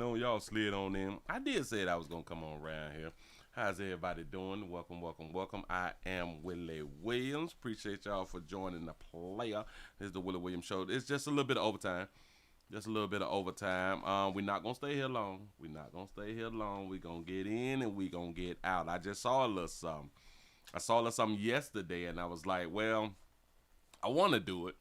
know y'all slid on in. I did say that I was gonna come on around here. How's everybody doing? Welcome, welcome, welcome. I am Willie Williams. Appreciate y'all for joining the player. This is the Willie Williams show. It's just a little bit of overtime. Just a little bit of overtime. We're not gonna stay here long. We're not gonna stay here long. We're gonna get in and we gonna get out. I just saw a little something. I saw a little something yesterday and I was like, well, I wanna do it.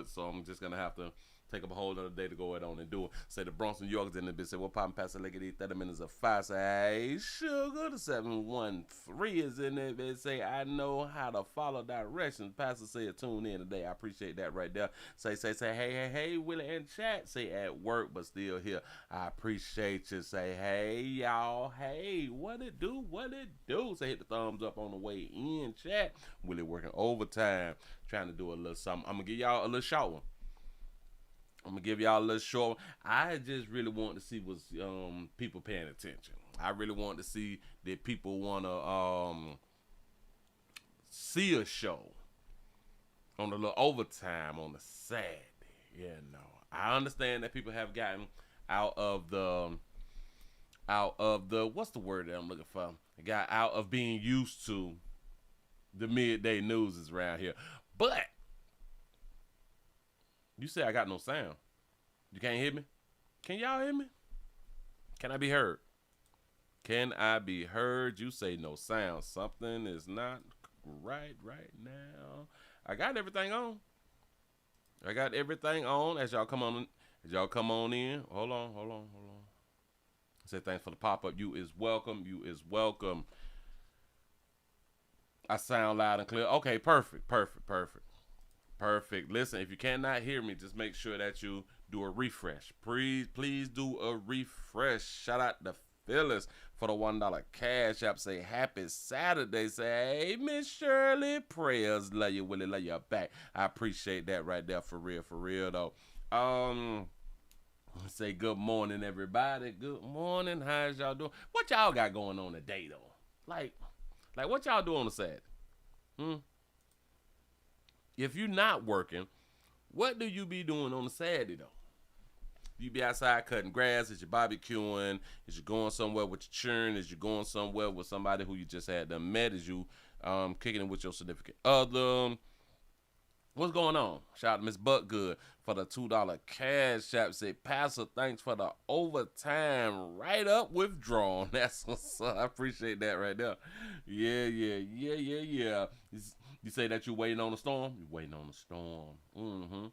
So I'm just gonna have to take up a whole other day to go ahead on and do it. Say the Bronx, New York's in the bit. Say, what poppin' Pastor Leggedy, 30 minutes of fire. Say, hey, sugar, the 713 is in there. They say, I know how to follow directions. Pastor said, tune in today. I appreciate that right there. Say, hey, Willie and chat. Say, at work, but still here. I appreciate you. Say, hey, y'all. Hey, what it do? Say, hit the thumbs up on the way in, chat. Willie working overtime, trying to do a little something. I'm going to give y'all a little short one. I just really want to see was people paying attention. I really want to see that people want to see a show on a little overtime on the Saturday. Yeah, no. I understand that people have gotten out of the what's the word that I'm looking for? Got out of being used to the midday news is around here. But you say I got no sound. You can't hear me? Can y'all hear me? Can I be heard? Can I be heard? You say no sound. Something is not right now. I got everything on. As y'all come on in. Hold on. I say thanks for the pop-up. You is welcome. I sound loud and clear. Okay, perfect. Listen, if you cannot hear me, just make sure that you do a refresh. Please do a refresh. Shout out to Phyllis for the $1 cash app. Say happy Saturday. Say, hey, Miss Shirley, prayers. Love you, Willie. Love you back. I appreciate that right there for real though. Say good morning, everybody. Good morning. How's y'all doing? What y'all got going on today though? Like what y'all do on the Saturday? If you're not working, what do you be doing on a Saturday, though? You be outside cutting grass? Is you barbecuing? Is you going somewhere with your children? Is you going somewhere with somebody who you just had done met? Is you kicking it with your significant other? What's going on? Shout out to Miss Buckgood for the $2 cash app. Say, Pastor, thanks for the overtime. Right up withdrawn. That's what's up. I appreciate that right there. Yeah. You say that you're waiting on a storm? You're waiting on a storm.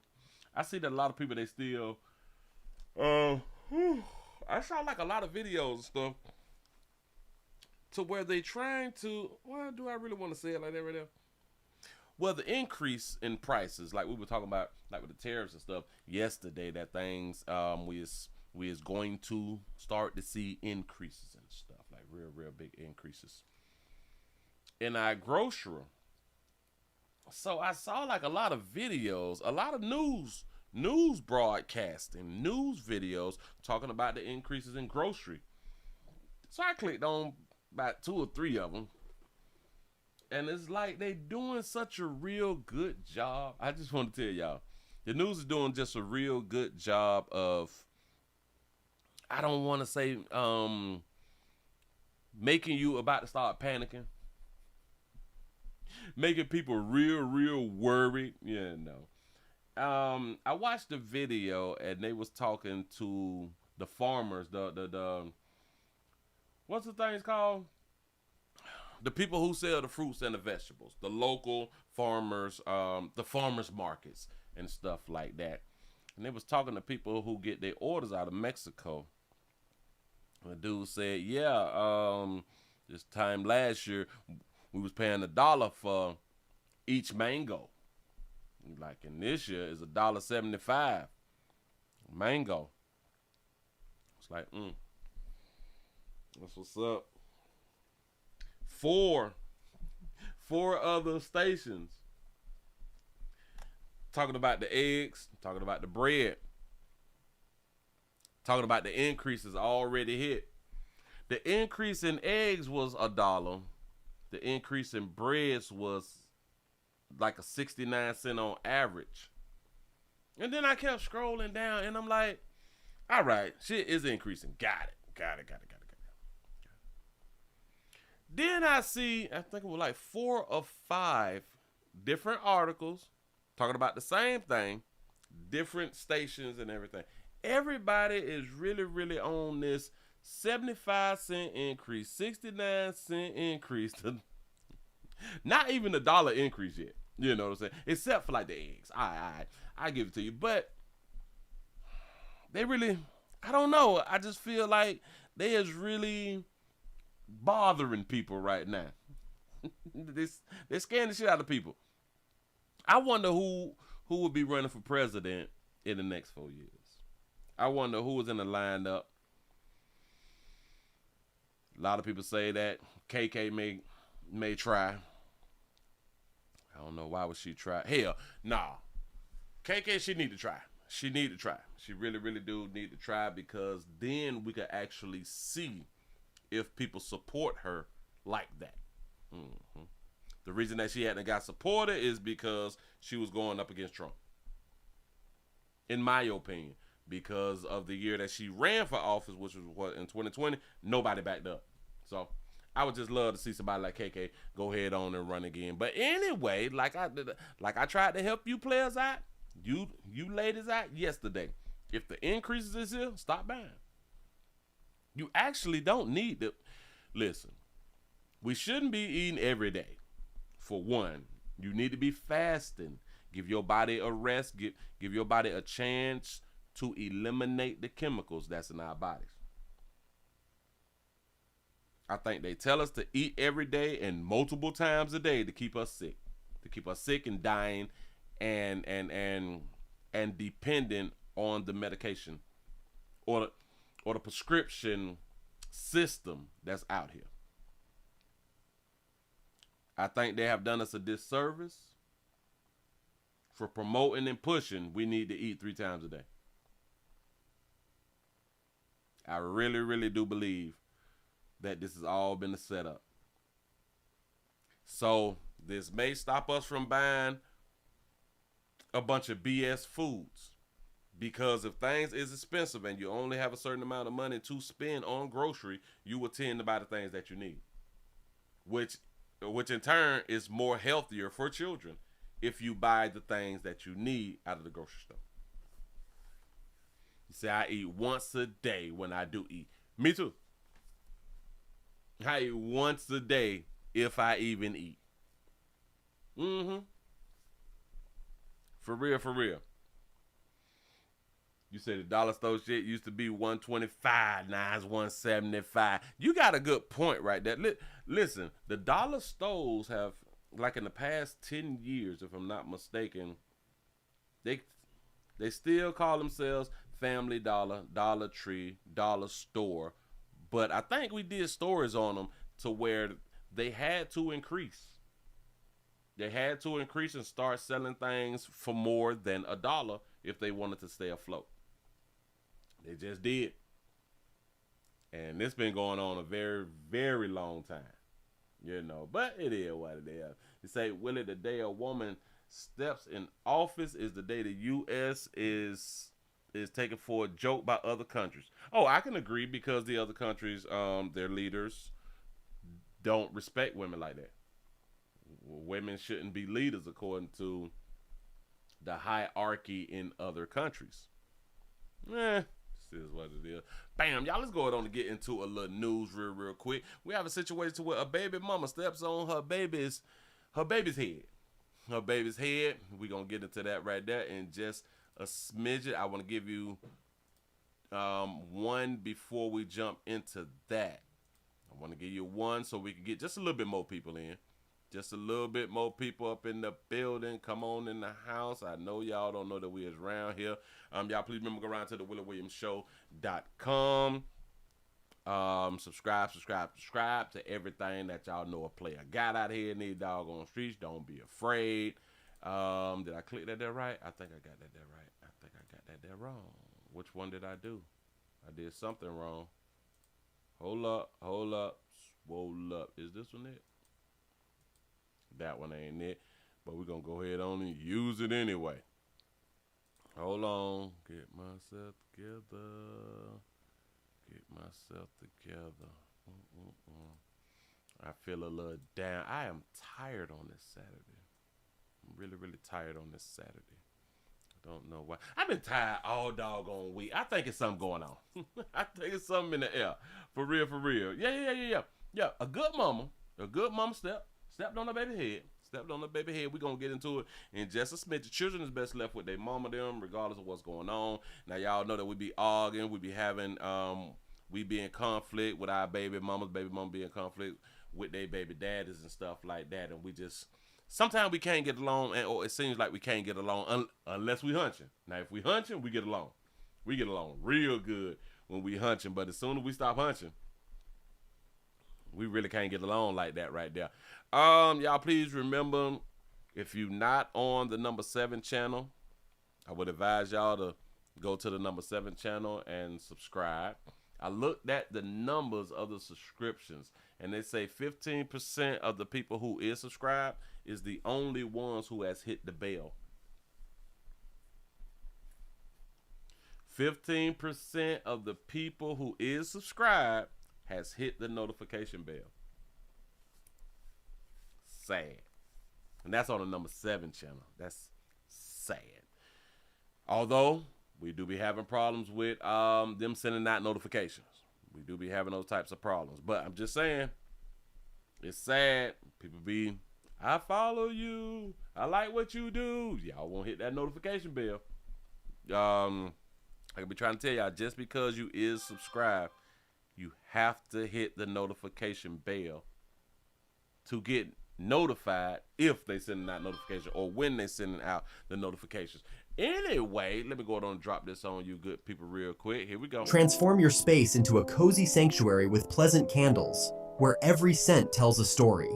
I see that a lot of people, they still, I saw like a lot of videos and stuff to where they trying to, well, do I really want to say it like that right there? Well, the increase in prices, like we were talking about, like with the tariffs and stuff yesterday, that things we is going to start to see increases and stuff, like real big increases in our grocery. So I saw like a lot of videos, a lot of news broadcasting, news videos talking about the increases in grocery. So I clicked on about 2 or 3 of them. And it's like they doing such a real good job. I just want to tell y'all, the news is doing just a real good job of, I don't want to say making you about to start panicking. Making people real worried. Yeah, no. I watched the video and they was talking to the farmers, the what's the things called? The people who sell the fruits and the vegetables, the local farmers, the farmers markets and stuff like that. And they was talking to people who get their orders out of Mexico. The dude said, this time last year, we was paying $1 for each mango. Like in this year is $1.75 mango. It's like, that's what's up. Four other stations talking about the eggs, talking about the bread, talking about the increases already hit. The increase in eggs was $1. The increase in breads was like a 69 cent on average. And then I kept scrolling down and I'm like, All right, shit is increasing. Got it. Got it. Got it. Got it. Got it. Then I see, I think it was like 4 or 5 different articles talking about the same thing, different stations and everything. Everybody is really, really on this 75 cent increase, 69 cent increase, to not even a dollar increase yet. You know what I'm saying? Except for like the eggs. I give it to you. But they really, I don't know. I just feel like they is really bothering people right now. They're scaring the shit out of people. I wonder who will be running for president in the next 4 years. I wonder who is in the lineup. A lot of people say that KK may try. I don't know, why would she try? Hell, nah. KK, she need to try. She need to try. She really, really do need to try, because then we could actually see if people support her like that. Mm-hmm. The reason that she hadn't got supported is because she was going up against Trump. In my opinion, because of the year that she ran for office, which was what, in 2020, nobody backed up. So I would just love to see somebody like KK go ahead on and run again. But anyway, like I tried to help you players out, you ladies out yesterday. If the increases is here, stop buying. You actually don't need to. Listen, we shouldn't be eating every day. For one, you need to be fasting. Give your body a rest. Give your body a chance to eliminate the chemicals that's in our bodies. I think they tell us to eat every day and multiple times a day to keep us sick and dying and dependent on the medication or the prescription system that's out here. I think they have done us a disservice for promoting and pushing we need to eat 3 times a day. I really, really do believe that this has all been a setup. So this may stop us from buying a bunch of BS foods, because if things is expensive and you only have a certain amount of money to spend on grocery, you will tend to buy the things that you need, which in turn is more healthier for children if you buy the things that you need out of the grocery store. You say, I eat once a day when I do eat. Me too. I eat once a day if I even eat. Mm-hmm. For real, for real. You said the dollar store shit used to be $1.25, now it's $1.75. You got a good point right there. Listen, the dollar stores have, like in the past 10 years, if I'm not mistaken, they still call themselves Family Dollar, Dollar Tree, Dollar Store. But I think we did stories on them to where they had to increase. They had to increase and start selling things for more than $1 if they wanted to stay afloat. They just did. And it's been going on a very, very long time. You know, but it is what it is. You say, Willie, the day a woman steps in office is the day the U.S. is taken for a joke by other countries. Oh, I can agree, because the other countries, their leaders don't respect women like that. Women shouldn't be leaders according to the hierarchy in other countries. This is what it is. Bam, y'all, let's go on and get into a little news real quick. We have a situation where a baby mama steps on her baby's head. Her baby's head. We're going to get into that right there in just a smidget. I want to give you one before we jump into that. I want to give you one so we can get just a little bit more people in. Just a little bit more people up in the building. Come on in the house. I know y'all don't know that we is around here. Y'all please remember to go around to the WillieWilliamsShow.com. Subscribe to everything that y'all know a player got out here in these doggone streets. Don't be afraid. Did I click that there right? I think I got that there right. I think I got that there wrong. Which one did I do? I did something wrong. Hold up. Swole up. Is this one it? That one ain't it. But we're going to go ahead on and use it anyway. Hold on. Get myself together. Get myself together. I feel a little down. I am tired on this Saturday. I'm really, really tired on this Saturday. I don't know why. I've been tired all doggone week. I think it's something going on. I think it's something in the air. For real, for real. Yeah. A good mama stepped on her baby head. Stepped on the baby head. We're going to get into it in just a smidge. The children is best left with their mama them, regardless of what's going on. Now, y'all know that we be arguing. We be having, we be in conflict with our baby mama be in conflict with their baby daddies and stuff like that. And we just, sometimes we can't get along, or it seems like we can't get along unless we hunching. Now, if we hunching, we get along. We get along real good when we hunching. But as soon as we stop hunching, we really can't get along like that right there. Y'all please remember, if you're not on the number 7 channel, I would advise y'all to go to the number 7 channel and subscribe. I looked at the numbers of the subscriptions, and they say 15% of the people who is subscribed is the only ones who has hit the bell. 15% of the people who is subscribed has hit the notification bell. Sad. And that's on the number 7 channel. That's sad. Although we do be having problems with them sending out notifications. We do be having those types of problems. But I'm just saying, it's sad. People be, I follow you. I like what you do. Y'all won't hit that notification bell. I could be trying to tell y'all, just because you is subscribed, you have to hit the notification bell to get notified if they sending out notification or when they sending out the notifications. Anyway, let me go ahead and drop this on you good people real quick. Here we go. Transform your space into a cozy sanctuary with pleasant candles, where every scent tells a story.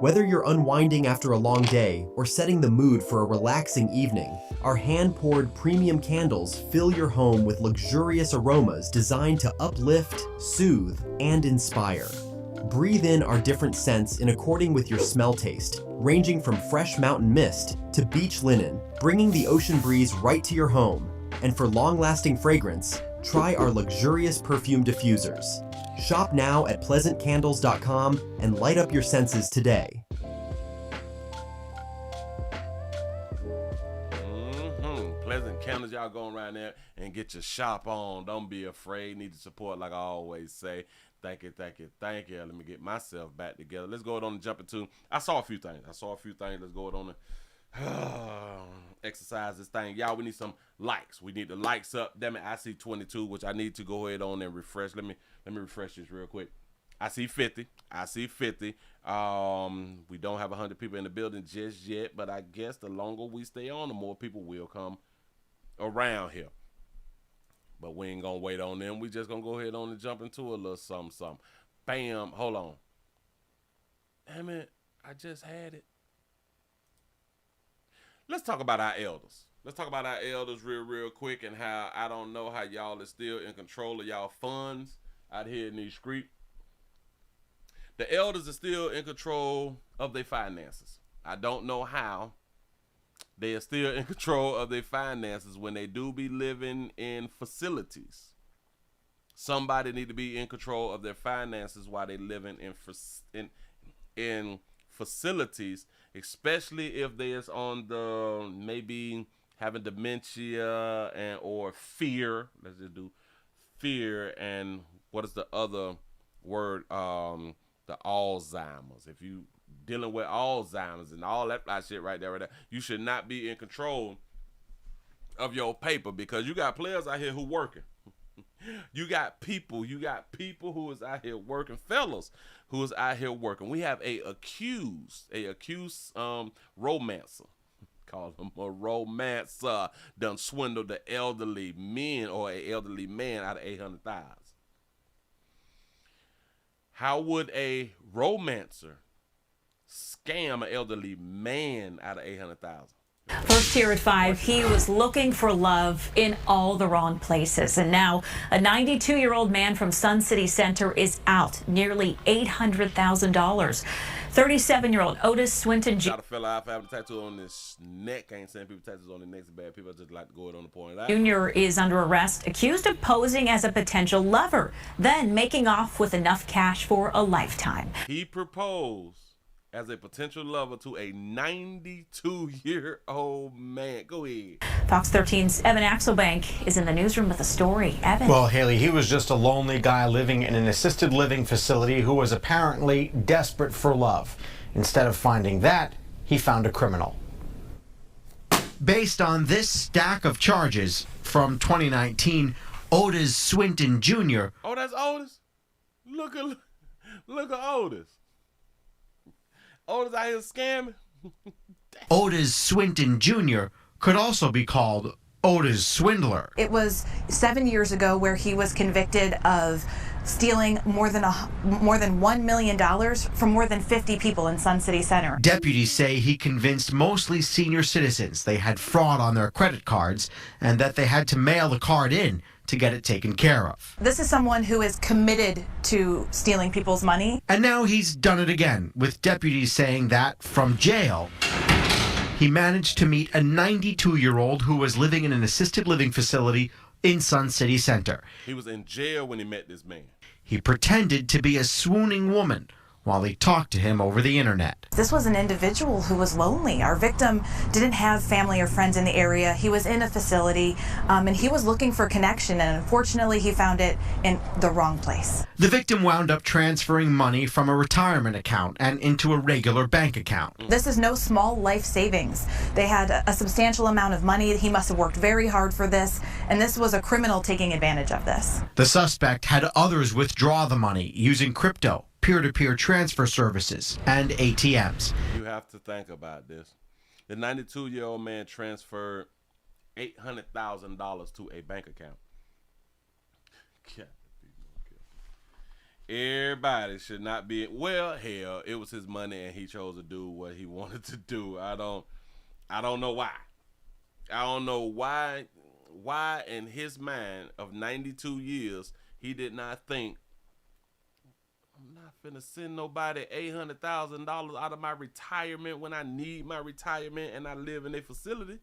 Whether you're unwinding after a long day or setting the mood for a relaxing evening, our hand-poured premium candles fill your home with luxurious aromas designed to uplift, soothe, and inspire. Breathe in our different scents in according with your smell taste, ranging from fresh mountain mist to beach linen, bringing the ocean breeze right to your home. And for long-lasting fragrance, try our luxurious perfume diffusers. Shop now at pleasantcandles.com and light up your senses today. Pleasant Candles, y'all go around there and get your shop on. Don't be afraid. Need the support, like I always say. Thank you. Let me get myself back together. Let's go on and jump into. I saw a few things. Let's go on and exercise this thing. Y'all, we need some likes. We need the likes up. Damn it, I see 22, which I need to go ahead on and refresh. Let me refresh this real quick. I see 50. We don't have 100 people in the building just yet, but I guess the longer we stay on, the more people will come around here. But we ain't gonna wait on them. We just gonna go ahead on and jump into a little something. Bam. Hold on. Damn it. I just had it. Let's talk about our elders. Real quick, and how I don't know how y'all is still in control of y'all funds out here in these streets. The elders are still in control of their finances. I don't know how they are still in control of their finances when they do be living in facilities. Somebody need to be in control of their finances while they living in facilities, especially if there's on the maybe having dementia and or fear. Let's just do fear, and what is the other word? The Alzheimer's. If you dealing with Alzheimer's and all that shit right there, you should not be in control of your paper, because you got players out here who working. You got people who is out here working, fellas who is out here working. We have a accused romancer. Call him a romancer. Done swindled the elderly men or an elderly man out of $800,000. How would a romancer scam an elderly man out of $800,000? First here at 5, he was looking for love in all the wrong places. And now a 92-year-old man from Sun City Center is out nearly $800,000. 37-year-old Otis Swinton Got a fella out for having a tattoo on his neck. I ain't saying people tattoos on their necks are bad. People just like to go ahead on the point out. Jr. is under arrest, accused of posing as a potential lover, then making off with enough cash for a lifetime. He proposed as a potential lover to a 92-year-old man. Go ahead. Fox 13's Evan Axelbank is in the newsroom with a story. Evan. Well, Haley, he was just a lonely guy living in an assisted living facility who was apparently desperate for love. Instead of finding that, he found a criminal. Based on this stack of charges from 2019, Otis Swinton Jr. Oh, that's Otis? Look at Otis. Otis out here scamming. Otis Swinton Jr. could also be called Otis Swindler. It was 7 years ago where he was convicted of stealing more than $1 million from more than 50 people in Sun City Center. Deputies say he convinced mostly senior citizens they had fraud on their credit cards and that they had to mail the card in to get it taken care of. This is someone who is committed to stealing people's money. And now he's done it again, with deputies saying that from jail, he managed to meet a 92-year-old who was living in an assisted living facility in Sun City Center. He was in jail when he met this man. He pretended to be a swooning woman while he talked to him over the internet. This was an individual who was lonely. Our victim didn't have family or friends in the area. He was in a facility, and he was looking for connection, and unfortunately he found it in the wrong place. The victim wound up transferring money from a retirement account and into a regular bank account. This is no small life savings. They had a substantial amount of money. He must have worked very hard for this, and this was a criminal taking advantage of this. The suspect had others withdraw the money using crypto, peer-to-peer transfer services, and ATMs. You have to think about this. The 92-year-old man transferred $800,000 to a bank account. Everybody should not be, well, hell, it was his money and he chose to do what he wanted to do. I don't know why. I don't know why in his mind of 92 years he did not think, I'm not finna send nobody $800,000 out of my retirement when I need my retirement and I live in a facility.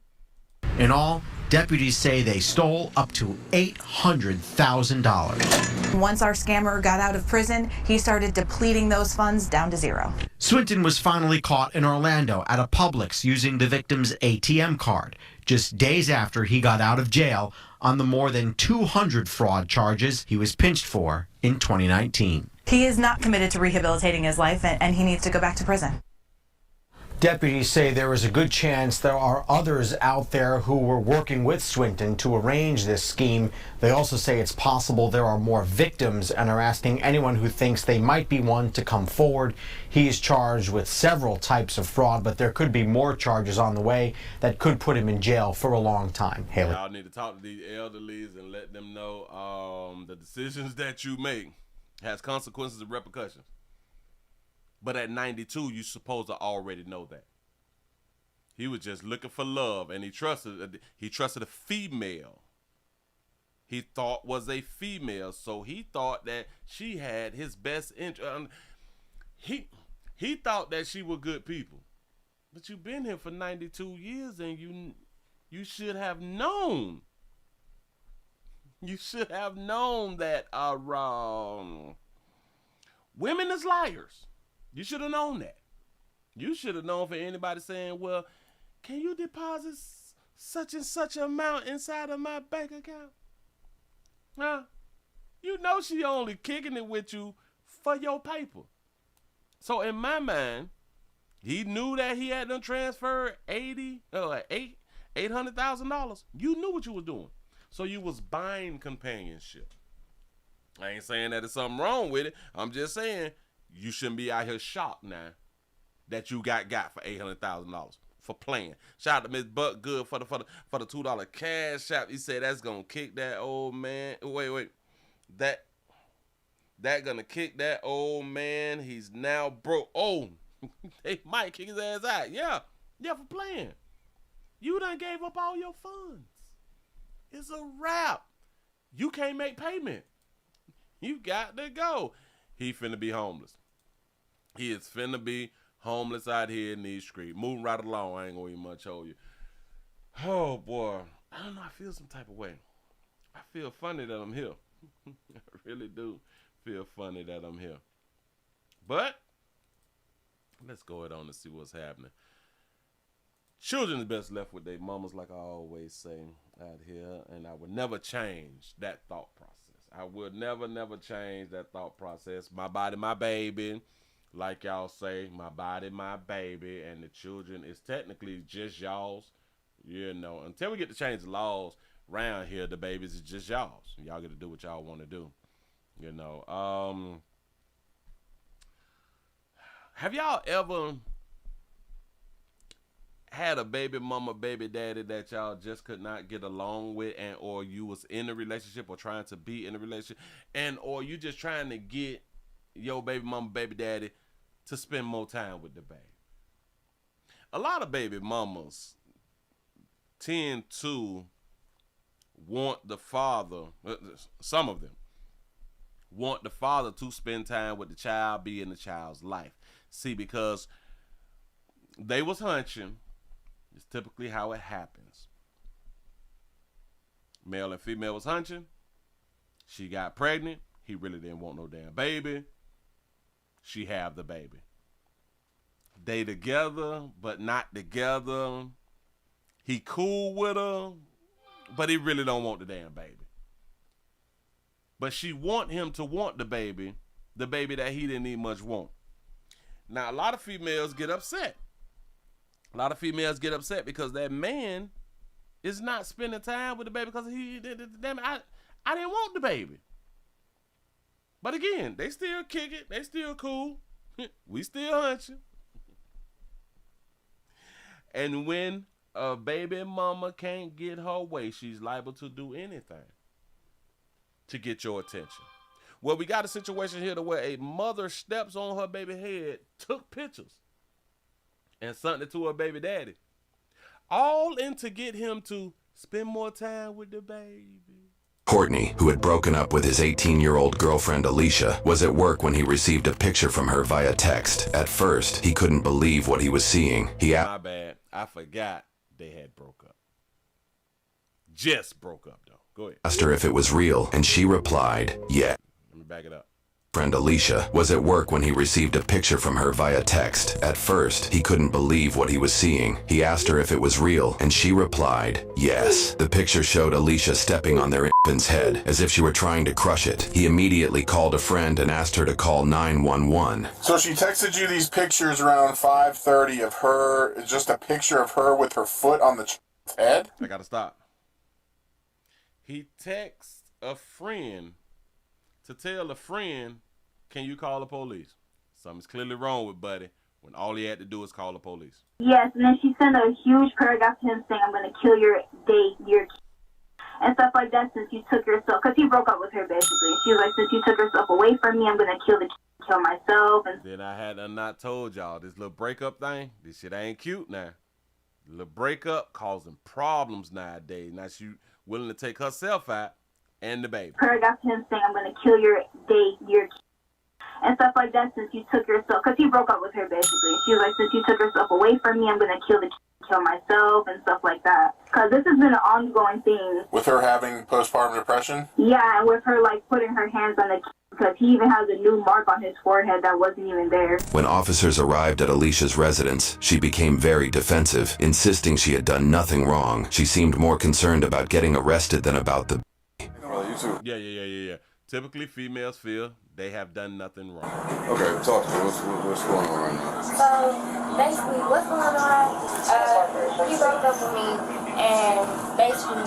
In all, deputies say they stole up to $800,000. Once our scammer got out of prison, he started depleting those funds down to zero. Swinton was finally caught in Orlando at a Publix using the victim's ATM card, just days after he got out of jail on the more than 200 fraud charges he was pinched for in 2019. He is not committed to rehabilitating his life, and he needs to go back to prison. Deputies say there is a good chance there are others out there who were working with Swinton to arrange this scheme. They also say it's possible there are more victims and are asking anyone who thinks they might be one to come forward. He is charged with several types of fraud, but there could be more charges on the way that could put him in jail for a long time. Haley. Y'all need to talk to these elderlies and let them know the decisions that you make has consequences and repercussions. But at 92, you're supposed to already know that. He was just looking for love, and he trusted a female. He thought was a female, so he thought that she had his best interest. He thought that she were good people. But you've been here for 92 years, and you should have known. You should have known that women is liars. You should have known that. You should have known for anybody saying, well, can you deposit such and such amount inside of my bank account? Huh? You know she only kicking it with you for your paper. So in my mind, he knew that he had them transferred $800,000. You knew what you was doing. So you was buying companionship. I ain't saying that there's something wrong with it. I'm just saying you shouldn't be out here shocked now that you got for $800,000 for playing. Shout out to Miss Buck Good for the $2 cash app. He said that's gonna kick that old man. Wait. That gonna kick that old man. He's now broke. Oh, they might kick his ass out. Yeah, for playing. You done gave up all your funds. It's a wrap. You can't make payment. You got to go. He finna be homeless. He is finna be homeless out here in these streets. Moving right along. I ain't gonna even much hold you. Oh, boy. I don't know. I feel some type of way. I feel funny that I'm here. I really do feel funny that I'm here. But let's go ahead on and see what's happening. Children is best left with their mamas, like I always say out here. And I would never change that thought process. I would never change that thought process. My body, my baby. Like y'all say, my body, my baby. And the children is technically just y'all's. You know, until we get to change the laws around here, the babies is just y'all's. Y'all get to do what y'all want to do. You know, have y'all ever had a baby mama, baby daddy that y'all just could not get along with, and or you was in a relationship or trying to be in a relationship, and or you just trying to get your baby mama, baby daddy to spend more time with the baby? A lot of baby mamas tend to want the father, some of them want the father to spend time with the child, be in the child's life. See, because they was hunching. It's typically how it happens. Male and female was hunching. She got pregnant. He really didn't want no damn baby. She have the baby. They together, but not together. He cool with her, but he really don't want the damn baby. But she want him to want the baby that he didn't even much want. Now, a lot of females get upset. A lot of females get upset because that man is not spending time with the baby because damn it, I didn't want the baby. But again, they still kick it. They still cool. We still hunching. And when a baby mama can't get her way, she's liable to do anything to get your attention. Well, we got a situation here to where a mother steps on her baby head, took pictures, and sent it to her baby daddy. All in to get him to spend more time with the baby. Courtney, who had broken up with his 18-year-old girlfriend Alicia, was at work when he received a picture from her via text. At first, he couldn't believe what he was seeing. My bad. I forgot they had broke up. Just broke up, though. Go ahead. Asked her if it was real, and she replied, yeah. Let me back it up. Friend Alicia was at work when he received a picture from her via text. At first, he couldn't believe what he was seeing. He asked her if it was real, and she replied, yes. The picture showed Alicia stepping on their infant's head, as if she were trying to crush it. He immediately called a friend and asked her to call 911. So she texted you these pictures around 5:30 of her, just a picture of her with her foot on the child's head? I gotta stop. He texts a friend to tell a friend, can you call the police? Something's clearly wrong with Buddy when all he had to do is call the police. Yes, and then she sent a huge paragraph to him saying, I'm going to kill your and stuff like that since you took yourself, because he broke up with her basically. She was like, since you took yourself away from me, I'm going to kill myself. And then I had not told y'all, this little breakup thing, this shit ain't cute now. The little breakup causing problems nowadays. Now she willing to take herself out and the baby. Paragraph to him saying, I'm going to kill your and stuff like that since you took yourself, because he broke up with her basically. She was like, since you took yourself away from me, I'm going to kill myself and stuff like that. Because this has been an ongoing thing. With her having postpartum depression? Yeah, and with her like putting her hands on the because he even has a new mark on his forehead that wasn't even there. When officers arrived at Alicia's residence, she became very defensive, insisting she had done nothing wrong. She seemed more concerned about getting arrested than about the Yeah. Typically, females feel they have done nothing wrong. Okay, talk to me. What's going on right now? So, basically, what's going on, he broke up with me, and basically,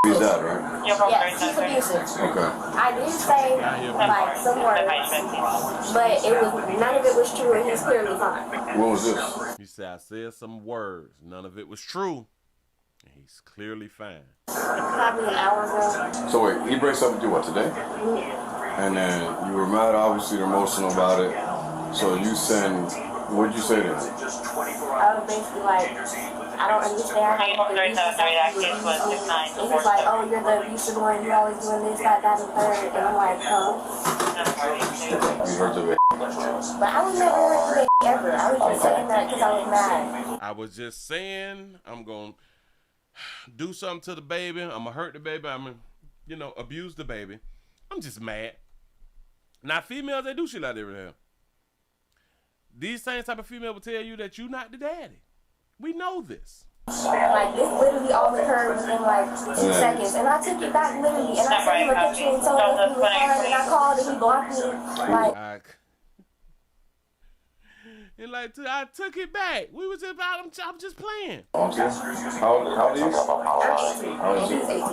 He's out, right? Yes, he's abusive. Okay. I did say, like, some words, but none of it was true, and he's clearly fine. What was this? He said, I said some words. None of it was true. And he's clearly fine. Probably an hour ago. So wait, he breaks up with you, what, today? And then you were mad, obviously, you're emotional about it. So you send, what'd you say to him? I was basically like, I don't understand. And he's like, oh, you're the abusive one, you're always doing this, that, and third. And I'm like, oh. You heard the But I was never with the ever. I was just saying that because I was mad. I was just saying I'm going to do something to the baby. I'm going to hurt the baby. I'm going to, abuse the baby. I'm just mad. Now, females, they do shit like that every day. These same type of female will tell you that you not the daddy. We know this. Like, this literally all occurred within, 2 seconds. And I took it back literally. And I sent him a picture and told him he was fine. And I called and he blocked me. And I took it back. We was just I'm just playing. Okay. How old is he? And he's 18.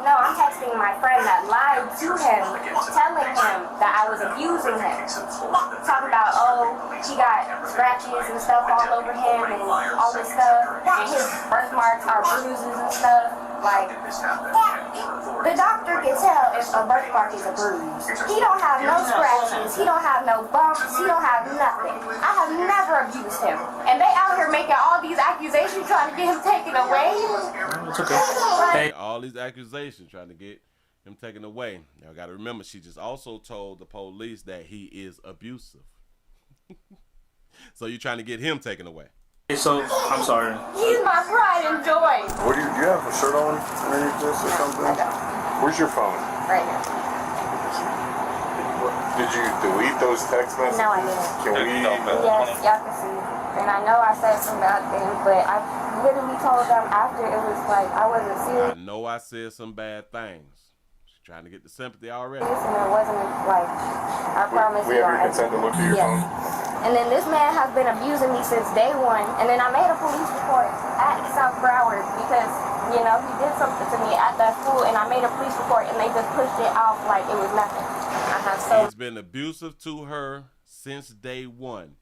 No, I'm texting my friend that lied to him, telling him that I was abusing him. Talking about, he got scratches and stuff all over him and all this stuff. And his birthmarks are bruises and stuff. Like, the doctor can tell if a birthmark is a bruise. He don't have no scratches. He don't have no bumps. He don't have nothing. I have never abused him. And they out here making all these accusations trying to get him taken away. It's okay. All these accusations trying to get him taken away. Now, got to remember, she just also told the police that he is abusive. So you're trying to get him taken away. So, I'm sorry. He's my pride and joy. What do you have a shirt on underneath this or something? Where's your phone? Right here. Did you delete those text messages? No, I didn't. Can we? Yes, y'all can see. And I know I said some bad things, but I literally told them after it was like I wasn't serious. I know I said some bad things. She's trying to get the sympathy already. And it wasn't like, I promise you. We have your consent to look at your phone? And then this man has been abusing me since day one. And then I made a police report at South Broward because, he did something to me at that school. And I made a police report and they just pushed it off like it was nothing. He's been abusive to her since day one.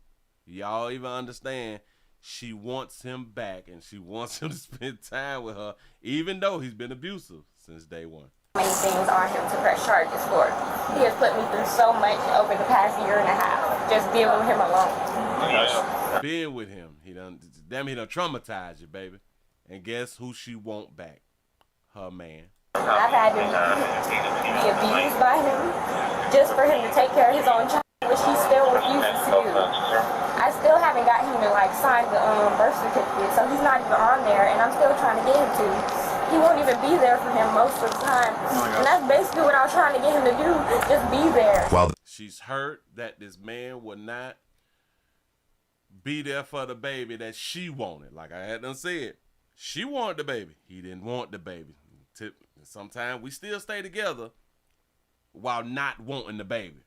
Y'all even understand she wants him back and she wants him to spend time with her, even though he's been abusive since day one. Many things on him to press charges for. He has put me through so much over the past year and a half, just being with him alone. Being with him, he done traumatized you, baby. And guess who she want back? Her man. I've had to be abused by him just for him to take care of his own child, which he still refuses to do. I still haven't got him to sign the birth certificate, so he's not even on there, and I'm still trying to get him to. He won't even be there for him most of the time. And that's basically what I was trying to get him to do, just be there. She's hurt that this man would not be there for the baby that she wanted. Like I had done said, she wanted the baby. He didn't want the baby. Sometimes we still stay together while not wanting the baby.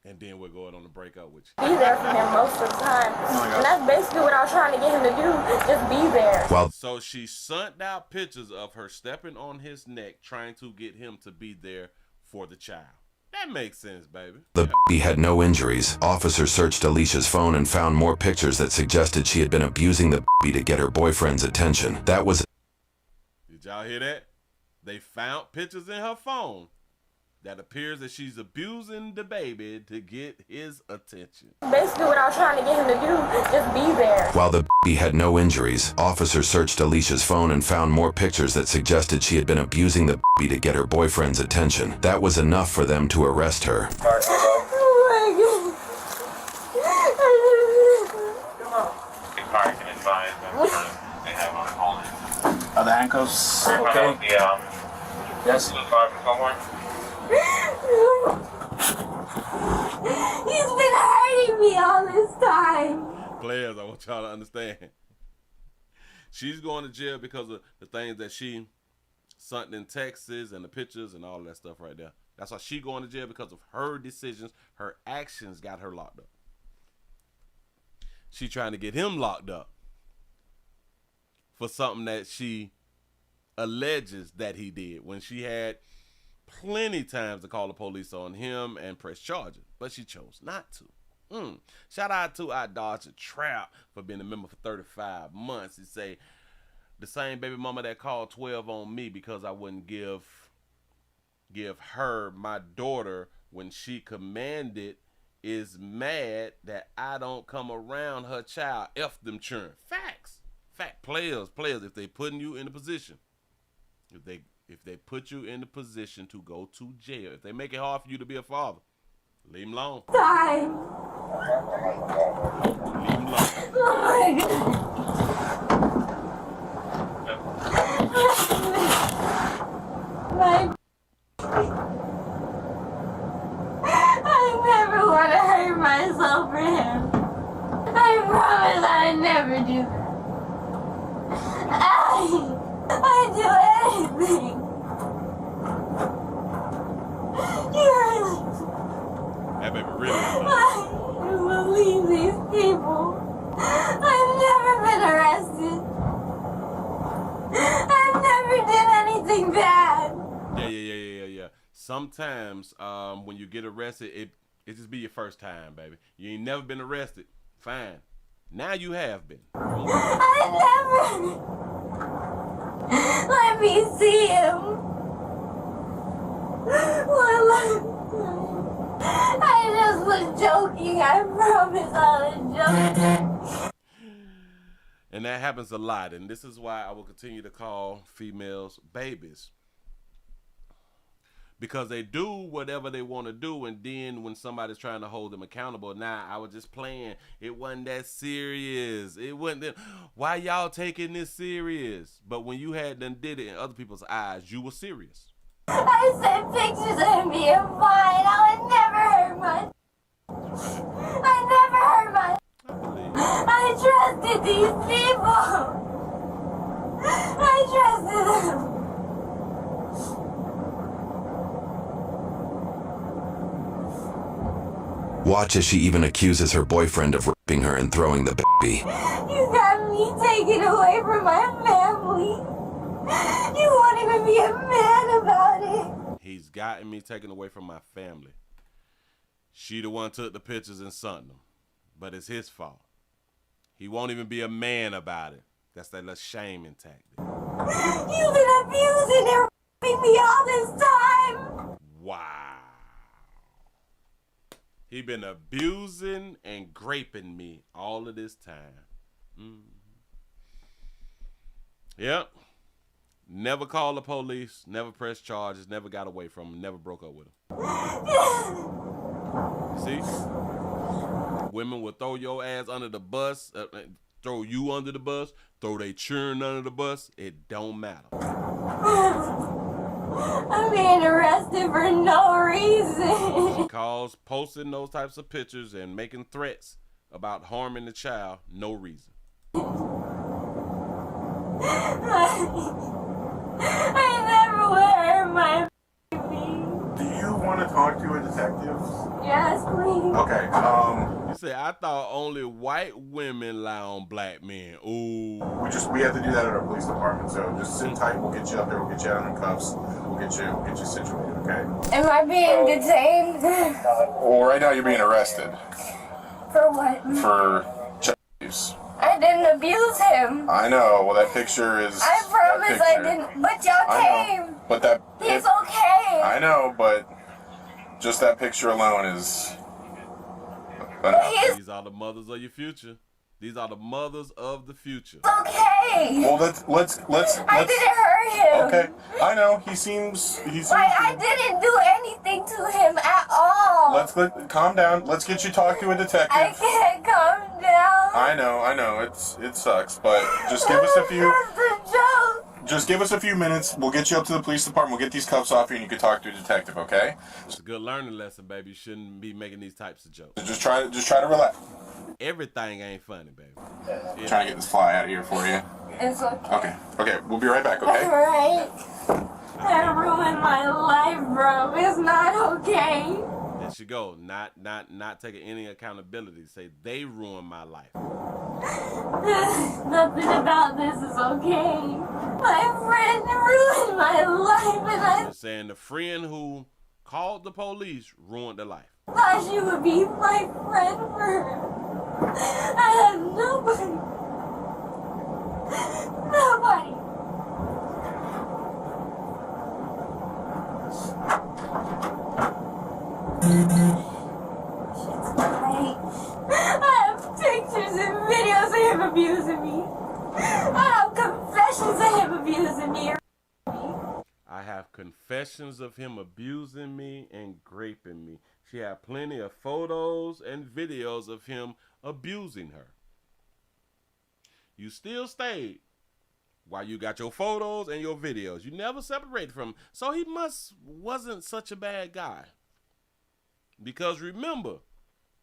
And then we're going on to break up with you. Be there for him most of the time. And that's basically what I was trying to get him to do, just be there. So she sent out pictures of her stepping on his neck, trying to get him to be there for the child. That makes sense, baby. The baby had no injuries. Officers searched Alicia's phone and found more pictures that suggested she had been abusing the baby to get her boyfriend's attention. That was... Did y'all hear that? They found pictures in her phone that appears that she's abusing the baby to get his attention. Basically what I was trying to get him to do, just be there. While the baby had no injuries, officers searched Alicia's phone and found more pictures that suggested she had been abusing the baby to get her boyfriend's attention. That was enough for them to arrest her. Are the handcuffs okay? Yes. He's been hurting me all this time. Players, I want y'all to understand. She's going to jail because of the things that she sent in Texas and the pictures and all that stuff right there. That's why she going to jail, because of her decisions. Her actions got her locked up. She trying to get him locked up for something that she alleges that he did, when she had plenty times to call the police on him and press charges, but she chose not to. Shout out to our Dodger Trap for being a member for 35 months. He say, the same baby mama that called 12 on me because I wouldn't give her my daughter when she commanded is mad that I don't come around her child. F them churn. Facts. Fact. Players, if they putting you in a position, if they put you in the position to go to jail, if they make it hard for you to be a father, Leave him alone. Time. Leave him alone. Oh my God. I never want to hurt myself for him. I promise I never do. I do anything. That baby really I can't believe these people. I've never been arrested. I've never did anything bad. Yeah. Sometimes when you get arrested, it just be your first time, baby. You ain't never been arrested. Fine. Now you have been. I never. Let me see him. I just was joking. I promise I was joking. And that happens a lot. And this is why I will continue to call females babies. Because they do whatever they want to do, and then when somebody's trying to hold them accountable, I was just playing. It wasn't that serious. It wasn't that. Why y'all taking this serious? But when you had done did it in other people's eyes, you were serious. I sent pictures of him being fine. I would never hurt my. I never hurt my. I trusted these people. I trusted them. Watch as she even accuses her boyfriend of raping her and throwing the baby. You got me taken away from my family. You won't even be a man about it. He's gotten me taken away from my family. She the one took the pictures and sent them. But it's his fault. He won't even be a man about it. That's that little shaming tactic. You've been abusing and raping me all this time. Wow. He been abusing and graping me all of this time. Yep. Never called the police, never pressed charges, never got away from him, never broke up with him. See? Women will throw your ass under the bus, throw you under the bus, throw they children under the bus. It don't matter. I'm being arrested for no reason. Because posting those types of pictures and making threats about harming the child, no reason. I never will hurt my baby. Do you want to talk to a detective? Yes, please. Okay, You say, I thought only white women lie on black men. Ooh. we have to do that at our police department, so just sit tight, we'll get you up there, we'll get you out in cuffs, we'll get you situated, okay? Am I being detained? Well, right now you're being arrested. For what? For child abuse. I didn't abuse him. I know, well that picture is... I promise I didn't, but y'all came. But that... It's okay. I know, but just that picture alone is... These are the mothers of your future. These are the mothers of the future. It's okay. Well, let's I didn't hurt him. Okay, I know, he seems I didn't do anything to him at all. Calm down. Let's get you talk to a detective. I can't calm down. I know. It sucks, but just give us a few. Just give us a few minutes. We'll get you up to the police department. We'll get these cuffs off you, and you can talk to a detective. Okay? It's a good learning lesson, baby. You shouldn't be making these types of jokes. Just try to relax. Everything ain't funny, baby. Trying to get this fly out of here for you. It's okay. Okay. We'll be right back. Okay? Alright. I ruined my life, bro. It's not okay. There she go. Not taking any accountability. Say they ruined my life. Nothing about this is okay. My friend ruined my life, and You're saying the friend who called the police ruined their life. thought she would be my friend for. I had nobody. Nobody. I have pictures and videos of him abusing me. I have confessions of him abusing me. I have confessions of him abusing me and graping me. She had plenty of photos and videos of him abusing her. You still stayed while you got your photos and your videos. You never separated from him. So he wasn't such a bad guy. Because remember,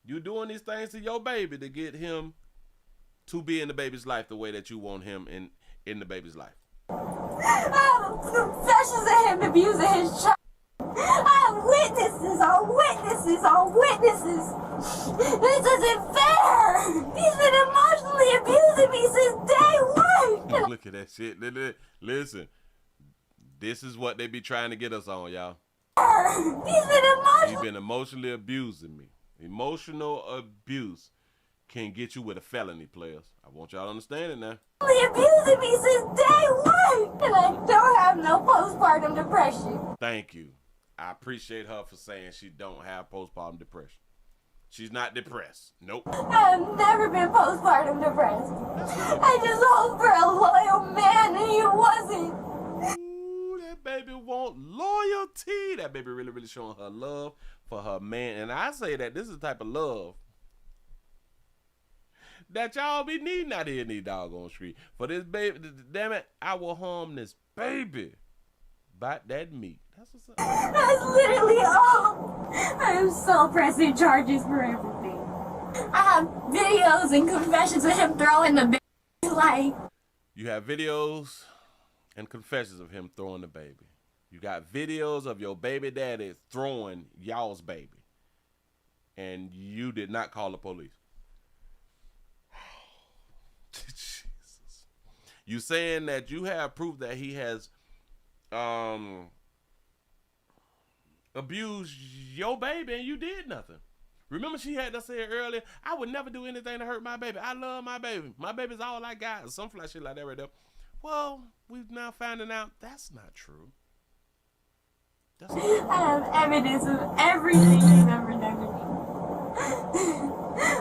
you doing these things to your baby to get him to be in the baby's life the way that you want him in the baby's life. Confessions of him abusing his child. I have witnesses on witnesses on witnesses. This isn't fair. He's been emotionally abusing me since day one. Look at that shit. Listen, this is what they be trying to get us on, y'all. He's been emotionally abusing me. Emotional abuse can get you with a felony, players. I want y'all to understand it now. He's abusing me since day one. And I don't have no postpartum depression. Thank you. I appreciate her for saying she don't have postpartum depression. She's not depressed. Nope. I've never been postpartum depressed. I just hoped for a loyal man and he wasn't. Ooh, that baby want loyalty. That baby really, really showing her love for her man. And I say that this is the type of love that y'all be needing out here in these doggone street. For this baby, damn it, I will harm this baby. Bite that meat. That's what's up. That's literally all. I am so pressing charges for everything. I have videos and confessions of him throwing the baby. Like, you have videos and confessions of him throwing the baby. You got videos of your baby daddy throwing y'all's baby. And you did not call the police. Jesus. You saying that you have proof that he has abused your baby and you did nothing. Remember she had to say earlier, I would never do anything to hurt my baby. I love my baby. My baby's all I got. Some flash shit like that right there. Well, we've now finding out that's not true. I have evidence of everything he's ever done to me.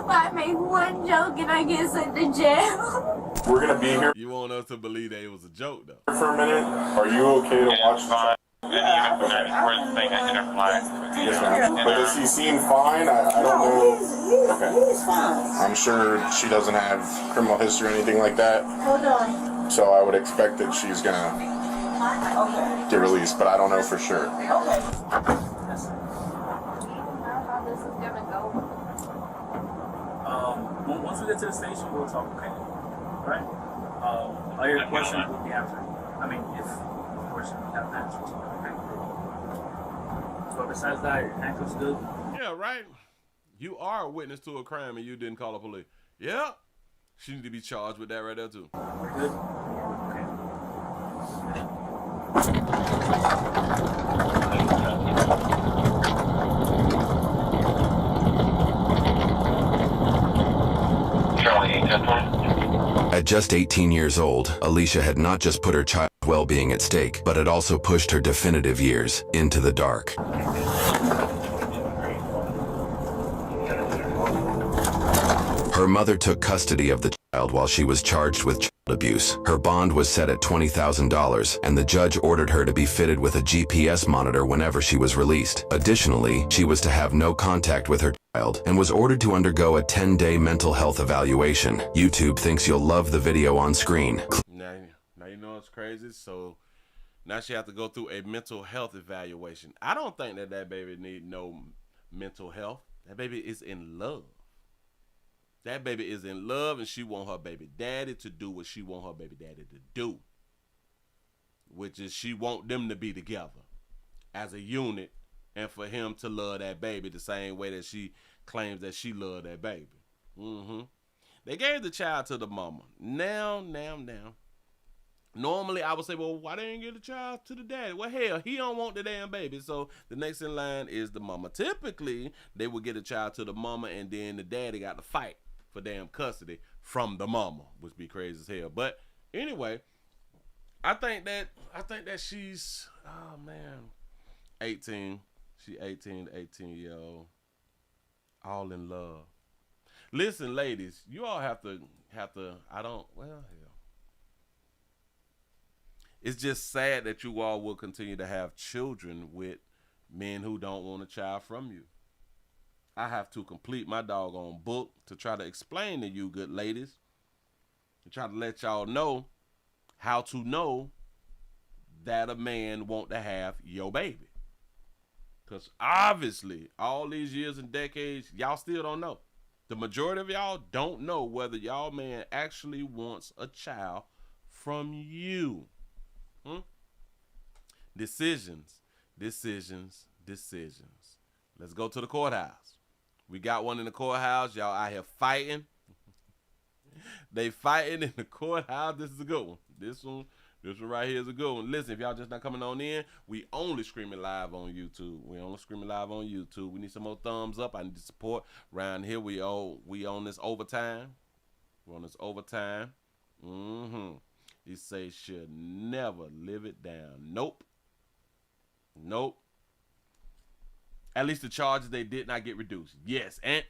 I make one joke and I get sent to jail. We're gonna be here. You want us to believe that it was a joke, though? For a minute. Are you okay to watch this? Yes, ma'am. But does he seem fine? I don't know. Okay. He's fine. I'm sure she doesn't have criminal history or anything like that. Hold on. So I would expect that she's gonna get released, but I don't know for sure. Okay. Once we get to the station, we'll talk, okay? Alright? All your questions will be answered. I mean, if, of course, you have answers, okay? But besides that, your handcuff's good? Yeah, right? You are a witness to a crime and you didn't call the police. Yeah. She need to be charged with that right there, too. We're good? At just 18 years old, Alicia had not just put her child's well-being at stake, but had also pushed her definitive years into the dark. Her mother took custody of the child while she was charged with child abuse. Her bond was set at $20,000, and the judge ordered her to be fitted with a GPS monitor whenever she was released. Additionally, she was to have no contact with her child and was ordered to undergo a 10-day mental health evaluation. YouTube thinks you'll love the video on screen. Now you know what's crazy? So now she have to go through a mental health evaluation. I don't think that baby need no mental health. That baby is in love. That baby is in love and she want her baby daddy to do what she want her baby daddy to do. Which is she want them to be together as a unit and for him to love that baby the same way that she claims that she love that baby. They gave the child to the mama. Now. Normally I would say, well, why they didn't give the child to the daddy? Well, hell, he don't want the damn baby. So the next in line is the mama. Typically, they would get a child to the mama and then the daddy got to fight for damn custody from the mama, which be crazy as hell. But anyway, I think that she's, oh man, 18. She 18-year-old, all in love. Listen, ladies, you all have to. Hell. It's just sad that you all will continue to have children with men who don't want a child from you. I have to complete my doggone book to try to explain to you good ladies, to try to let y'all know how to know that a man want to have your baby. Because obviously, all these years and decades, y'all still don't know. The majority of y'all don't know whether y'all man actually wants a child from you. Decisions. Let's go to the courthouse. We got one in the courthouse. Y'all out here fighting. They fighting in the courthouse. This is a good one. This one right here is a good one. Listen, if y'all just not coming on in, we only streaming live on YouTube. We need some more thumbs up. I need support. Around here, we on this overtime. We're on this overtime. He say should never live it down. Nope. At least the charges, they did not get reduced. Yes, and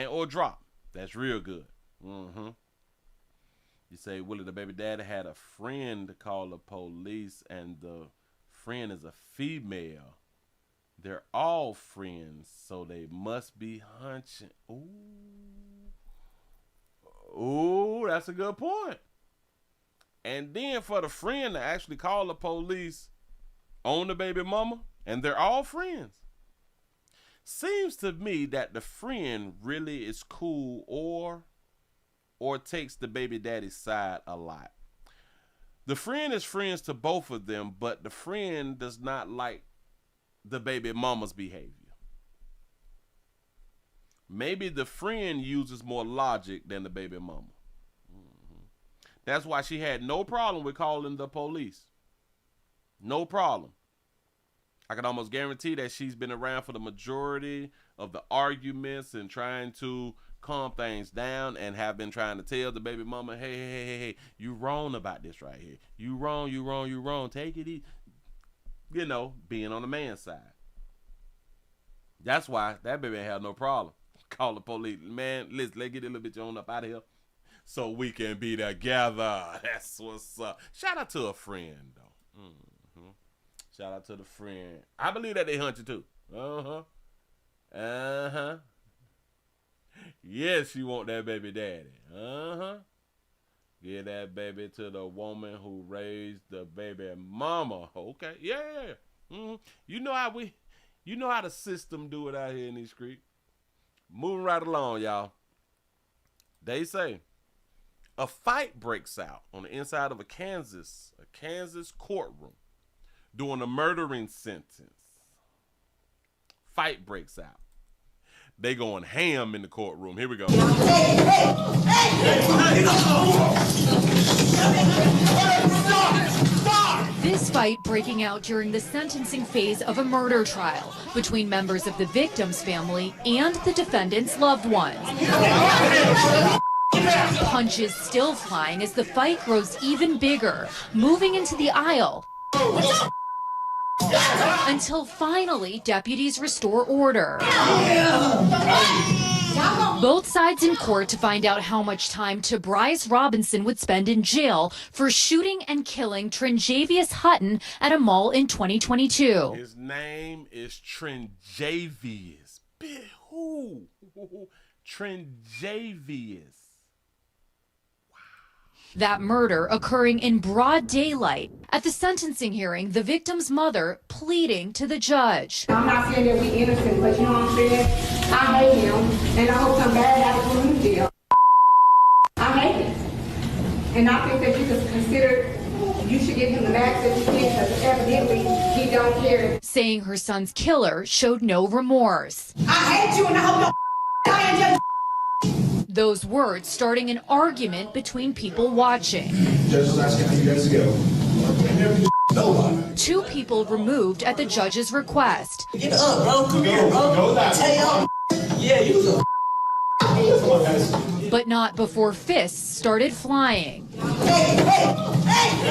or dropped. That's real good. You say, Willie, the baby daddy had a friend to call the police, and the friend is a female. They're all friends, so they must be hunching. Ooh, that's a good point. And then for the friend to actually call the police on the baby mama, and they're all friends. Seems to me that the friend really is cool or takes the baby daddy's side a lot. The friend is friends to both of them, but the friend does not like the baby mama's behavior. Maybe the friend uses more logic than the baby mama. That's why she had no problem with calling the police. No problem. I can almost guarantee that she's been around for the majority of the arguments and trying to calm things down, and have been trying to tell the baby mama, hey, you wrong about this right here. You wrong. Take it easy. You know, being on the man's side. That's why that baby ain't have no problem. Call the police. Man, listen, let's get a little bit on up out of here so we can be together. That's what's up. Shout out to a friend, though. Shout out to the friend. I believe that they hunt you too. Yes, you want that baby daddy. Give that baby to the woman who raised the baby mama. Okay, yeah. You know how the system do it out here in these streets. Moving right along, y'all. They say a fight breaks out on the inside of a Kansas courtroom during a murdering sentence. Fight breaks out. They going ham in the courtroom. Here we go. This fight breaking out during the sentencing phase of a murder trial between members of the victim's family and the defendant's loved ones. Punches still flying as the fight grows even bigger, moving into the aisle. Until finally, deputies restore order. Both sides in court to find out how much time Tobias Robinson would spend in jail for shooting and killing Trinjavius Hutton at a mall in 2022. His name is Trinjavius. Who? Trinjavius. That murder occurring in broad daylight. At the sentencing hearing, the victim's mother pleading to the judge. I'm not saying that we innocent, but you know what I'm saying? I hate him, and I hope some bad happens when he's jail. I hate him. And I think that you should give him the max that you can, because evidently he don't care. Saying her son's killer showed no remorse. I hate you, and I hope you die in jail. Those words starting an argument between people watching. Judge is asking how you guys go. Two people removed at the judge's request. Get up, bro. Come here, bro. Tell yeah, you a but not before fists started flying.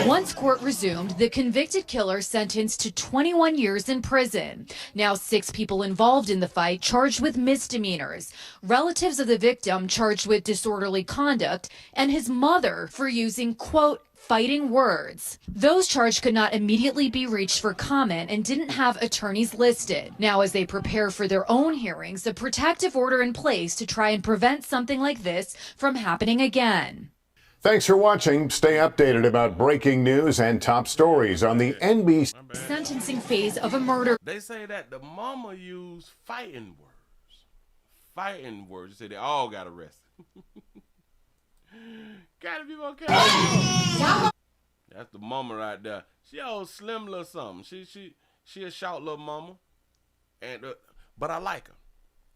Once court resumed, the convicted killer sentenced to 21 years in prison. Now 6 people involved in the fight charged with misdemeanors. Relatives of the victim charged with disorderly conduct, and his mother for using, quote, fighting words. Those charged could not immediately be reached for comment and didn't have attorneys listed. Now, as they prepare for their own hearings, a protective order in place to try and prevent something like this from happening again. Thanks for watching. Stay updated about breaking news and top stories on the NBC Sentencing phase of a murder. They say that the mama used fighting words. Fighting words. They say they all got arrested. Gotta be okay. That's the mama right there. She old slim little something. She a short little mama. And but I like her.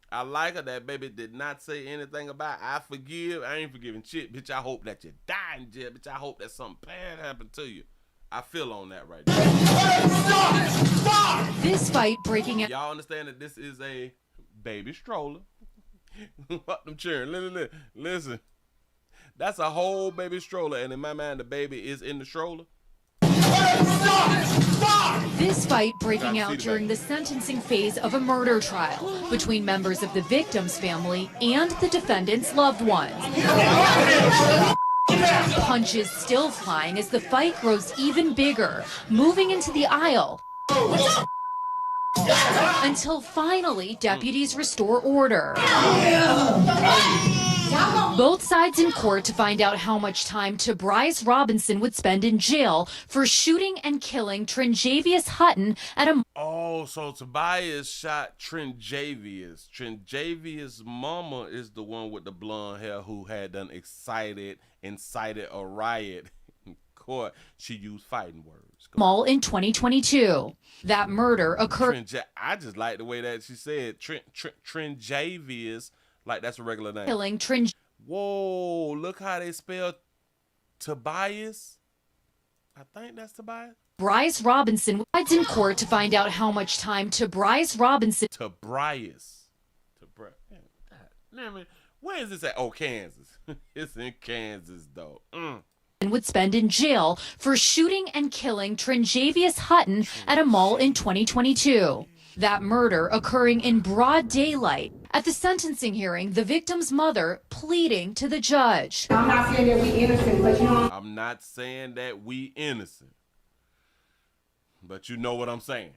I like her. That baby did not say anything about I forgive. I ain't forgiving shit. Bitch, I hope that you die in jail. Bitch, I hope that something bad happened to you. I feel on that right there. Stop! This fight breaking out. Y'all understand that this is a baby stroller. What them cheering? Listen. That's a whole baby stroller, and in my mind, the baby is in the stroller. This fight breaking out during the sentencing phase of a murder trial between members of the victim's family and the defendant's loved ones. Punches still flying as the fight grows even bigger, moving into the aisle. Until finally, deputies restore order. Both sides in court to find out how much time Tobias Robinson would spend in jail for shooting and killing Trinjavious Hutton at a... Oh, so Tobias shot Trinjavious. Trinjavious' mama is the one with the blonde hair who had done incited a riot in court. She used fighting words. Mall in 2022. That murder occurred... I just like the way that she said Trinjavious. Like that's a regular name. Killing Whoa, look how they spell Tobias. I think that's Tobias. Bryce Robinson rides in court to find out how much time Tobias Robinson. Tobias. Where is this at? Oh, Kansas. It's in Kansas, though. Would spend in jail for shooting and killing Trinjavious Hutton at a mall in 2022. That murder occurring in broad daylight. At the sentencing hearing, the victim's mother pleading to the judge. I'm not saying that we innocent, but you know. I'm not saying that we innocent, but you know what I'm saying.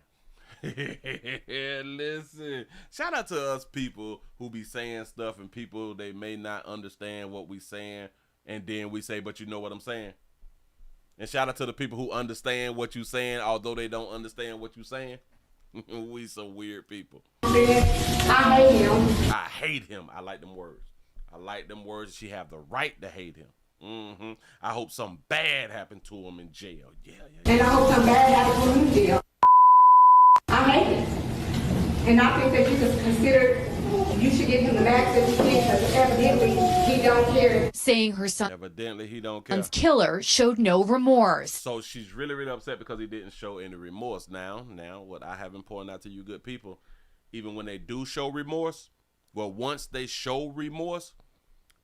Listen, shout out to us people who be saying stuff and people they may not understand what we saying, and then we say, but you know what I'm saying. And shout out to the people who understand what you saying, although they don't understand what you saying. We some weird people. I hate him. I hate him. I like them words. I like them words. She have the right to hate him. I hope something bad happened to him in jail. Yeah. And I hope something bad happened to him in jail. I hate it. And I think that you should consider you should give him the max that he gets because evidently he don't care. Saying her son. Evidently he don't care. Killer showed no remorse. So she's really upset because he didn't show any remorse. Now, what I haven't pointed out to you good people, even when they do show remorse, well, once they show remorse,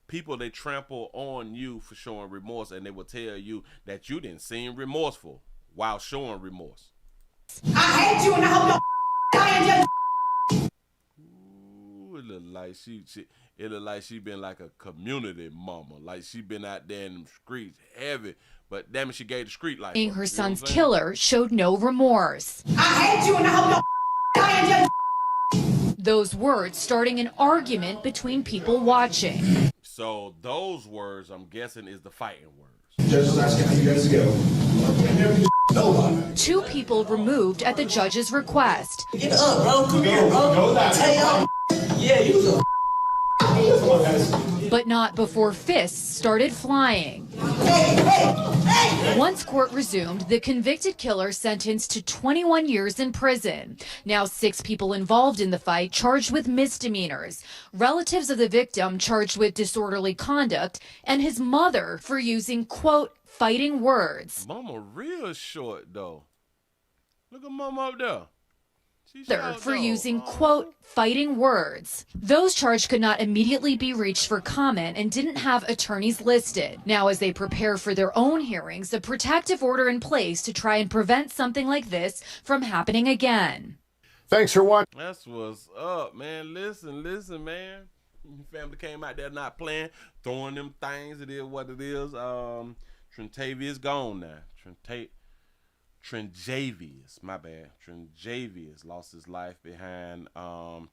people, they trample on you for showing remorse, and they will tell you that you didn't seem remorseful while showing remorse. I hate you and I hope you die in jail. It look like she been like a community mama, like she been out there in the streets heavy, but damn it, she gave the street life. Saying her son's killer showed no remorse. I hate you and I hope you die in jail. Those words starting an argument between people watching. So those words, I'm guessing, is the fighting words. Judge is asking how you guys go. Two people removed at the judge's request. Get up, bro. Come here, bro. Go that. Yeah, you But not before fists started flying. Once court resumed, the convicted killer sentenced to 21 years in prison. Now 6 people involved in the fight charged with misdemeanors. Relatives of the victim charged with disorderly conduct, and his mother for using, quote, fighting words. Mama real short, though. Look at Mama up there. For using, quote, fighting words. Those charged could not immediately be reached for comment and didn't have attorneys listed. Now, as they prepare for their own hearings, a protective order in place to try and prevent something like this from happening again. Thanks for watching. That's what's up, man. Listen, man. Family came out there not playing, throwing them things. It is what it is. Trentavious gone now. Trenjavious, my bad. Trenjavious lost his life behind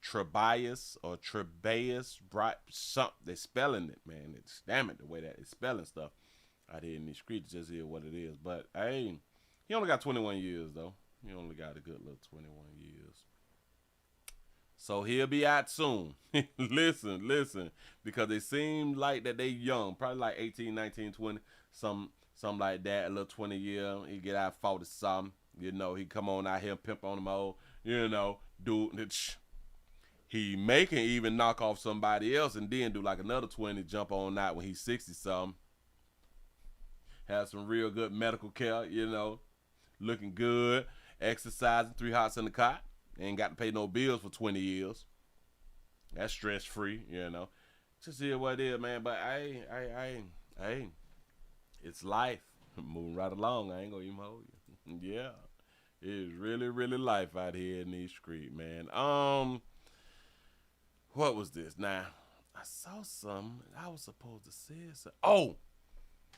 Trebias or Trebeus, right? Something. They spelling it, man. It's damn it the way that it's spelling stuff out here in these streets. Just hear what it is. But hey, he only got 21 years though. He only got a good little 21 years. So he'll be out soon. listen, because they seem like that they young, probably like 18, 19, 20, something like that, a little 20 year. He get out 40 something, you know, he come on out here and pimp on them all, you know, dude. He may can even knock off somebody else and then do like another 20, jump on out when he's 60 something. Have some real good medical care, you know, looking good, exercising, 3 hots in the cot. Ain't got to pay no bills for 20 years. That's stress free, you know. Just hear what it is, man. But hey, it's life. Moving right along. I ain't gonna even hold you. Yeah, it is really, really life out here in these streets, man. What was this? Now, I saw something. I was supposed to say something. Oh,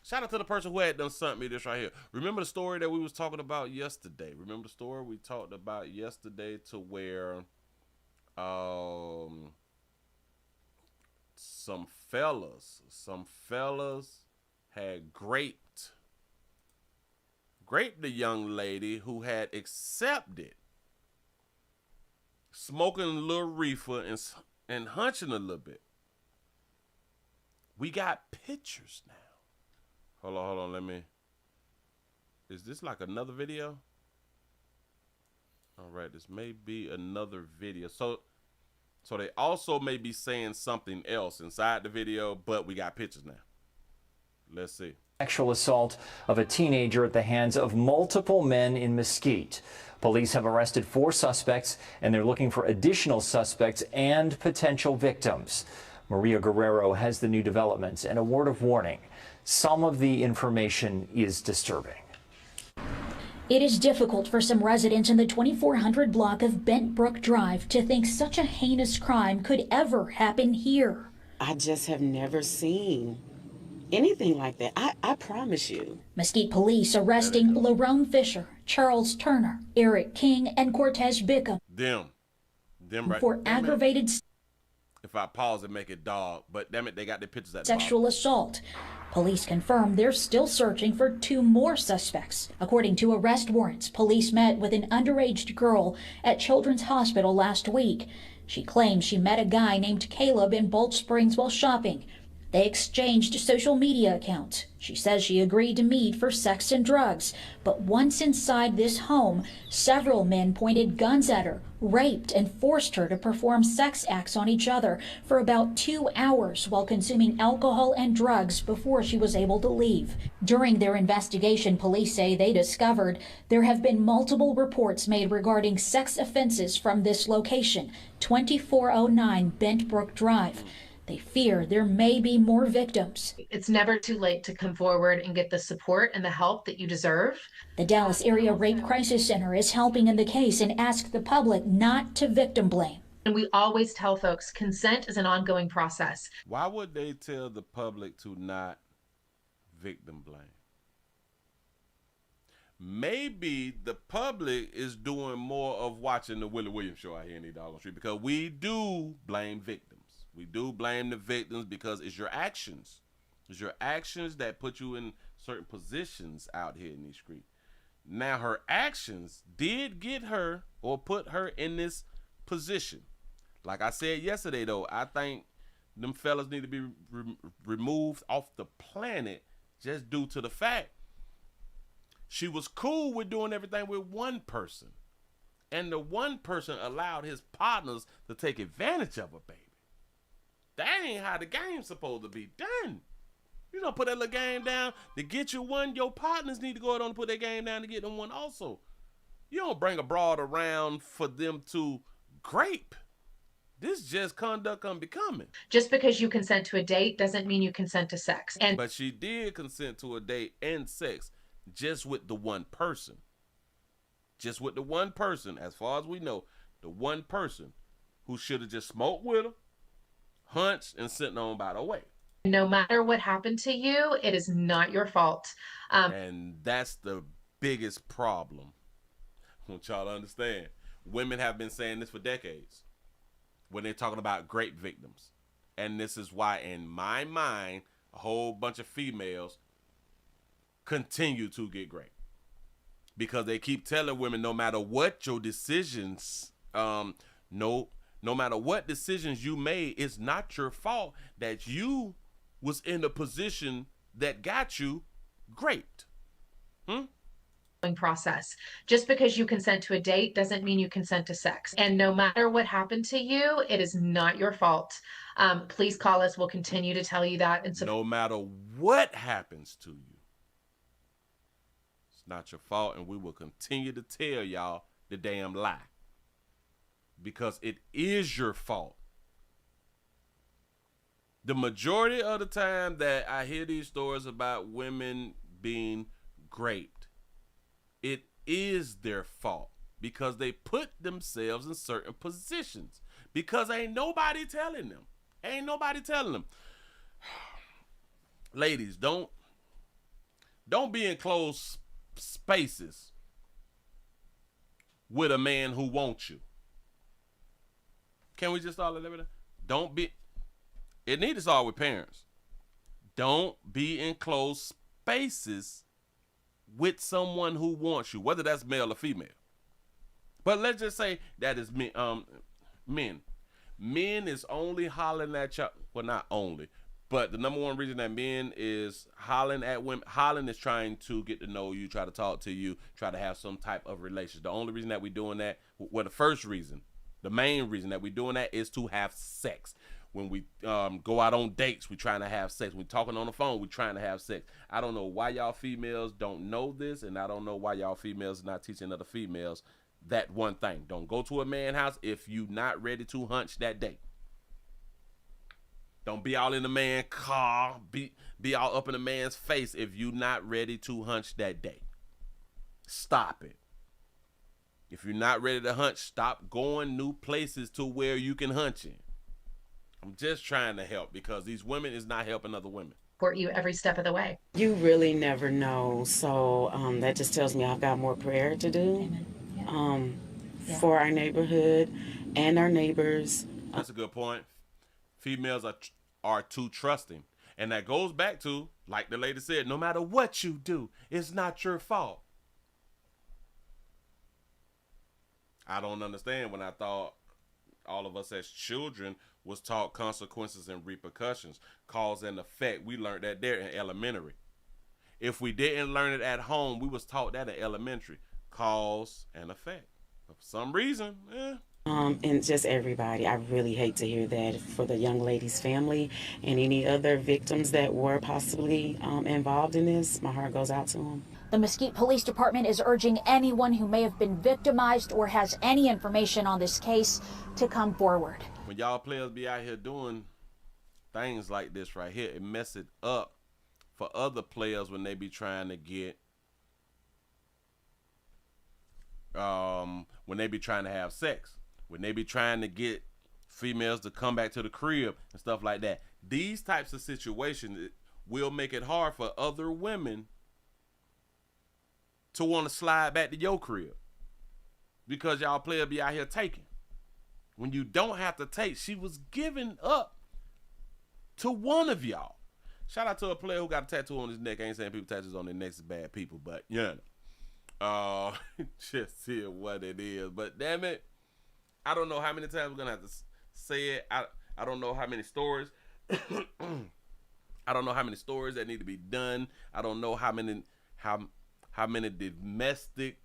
shout out to the person who had done sent me this right here. Remember the story that we was talking about yesterday? Remember the story we talked about yesterday to where some fellas had raped the young lady who had accepted smoking a little reefer and hunching a little bit. We got pictures now. Hold on, is this like another video? All right, this may be another video. So they also may be saying something else inside the video, but we got pictures now. Let's see. Sexual assault of a teenager at the hands of multiple men in Mesquite. Police have arrested 4 suspects, and they're looking for additional suspects and potential victims. Maria Guerrero has the new developments and a word of warning. Some of the information is disturbing. It is difficult for some residents in the 2400 block of Bent Brook Drive to think such a heinous crime could ever happen here. I just have never seen anything like that. I promise you. Mesquite police arresting Lerone Fisher, Charles Turner, Eric King, and Cortez Bickham. Them right for aggravated. If I pause and make it dog, but damn it, they got their pictures at sexual assault. Police confirm they're still searching for 2 more suspects. According to arrest warrants, police met with an underage girl at Children's Hospital last week. She claims she met a guy named Caleb in Bolt Springs while shopping. They exchanged social media accounts. She says she agreed to meet for sex and drugs. But once inside this home, several men pointed guns at her, raped, and forced her to perform sex acts on each other for about 2 hours while consuming alcohol and drugs before she was able to leave. During their investigation, police say they discovered there have been multiple reports made regarding sex offenses from this location, 2409 Bent Brook Drive. They fear there may be more victims. It's never too late to come forward and get the support and the help that you deserve. The Dallas Area Rape Crisis Center is helping in the case and asks the public not to victim blame. And we always tell folks consent is an ongoing process. Why would they tell the public to not victim blame? Maybe the public is doing more of watching the Willie Williams show out here in the doggone street, because we do blame victims. We do blame the victims because it's your actions. It's your actions that put you in certain positions out here in these streets. Now, her actions did get her or put her in this position. Like I said yesterday, though, I think them fellas need to be removed off the planet just due to the fact she was cool with doing everything with one person. And the one person allowed his partners to take advantage of her, baby. That ain't how the game's supposed to be done. You don't put that little game down to get you one. Your partners need to go ahead and put their game down to get them one also. You don't bring a broad around for them to grape. This is just conduct unbecoming. Just because you consent to a date doesn't mean you consent to sex. But she did consent to a date and sex just with the one person. Just with the one person, as far as we know, the one person who should have just smoked with her, hunched, and sent on by the way. No matter what happened to you, it is not your fault. And that's the biggest problem. I want y'all to understand. Women have been saying this for decades when they're talking about grape victims. And this is why, in my mind, a whole bunch of females continue to get raped. Because they keep telling women, no matter what your decisions, no matter what decisions you made, it's not your fault that you was in a position that got you raped. Process. Just because you consent to a date doesn't mean you consent to sex. And no matter what happened to you, it is not your fault. Please call us. We'll continue to tell you that. And so no matter what happens to you, it's not your fault, and we will continue to tell y'all the damn lie. Because it is your fault. The majority of the time that I hear these stories about women being raped, it is their fault because they put themselves in certain positions because ain't nobody telling them. Ain't nobody telling them. Ladies, don't be in closed spaces with a man who wants you. Can we just start living? Don't be. It needs to start with parents. Don't be in closed spaces with someone who wants you, whether that's male or female. But let's just say that is men. Men is only hollering at y'all. Well, not only, but the number one reason that men is hollering at women, hollering is trying to get to know you, try to talk to you, try to have some type of relationship. The only reason that we're doing that, well, the first reason, the main reason that we're doing that is to have sex. When we go out on dates, we're trying to have sex. When we're talking on the phone, we're trying to have sex. I don't know why y'all females don't know this, and I don't know why y'all females are not teaching other females that one thing. Don't go to a man's house if you not ready to hunch that day. Don't be all in the man's car, be all up in the man's face if you not ready to hunch that day. Stop it. If you're not ready to hunch, stop going new places to where you can hunch in. I'm just trying to help because these women is not helping other women. Support you every step of the way. You really never know. So that just tells me I've got more prayer to do for our neighborhood and our neighbors. That's a good point. Females are too trusting. And that goes back to, like the lady said, no matter what you do, it's not your fault. I don't understand when I thought all of us as children was taught consequences and repercussions, cause and effect. We learned that there in elementary. If we didn't learn it at home, we was taught that in elementary, cause and effect. For some reason, and just everybody. I really hate to hear that for the young lady's family and any other victims that were possibly involved in this. My heart goes out to them. The Mesquite Police Department is urging anyone who may have been victimized or has any information on this case to come forward. When y'all players be out here doing things like this right here, it mess it up for other players when they be trying to get, when they be trying to have sex, when they be trying to get females to come back to the crib and stuff like that. These types of situations will make it hard for other women to want to slide back to your crib because y'all players be out here taking. When you don't have to take, she was giving up to one of y'all. Shout out to a player who got a tattoo on his neck. I ain't saying people tattoos on their necks is bad people, but yeah. Just see what it is. But damn it, I don't know how many times we're gonna have to say it. I don't know how many stories. I don't know how many stories that need to be done. I don't know how many domestic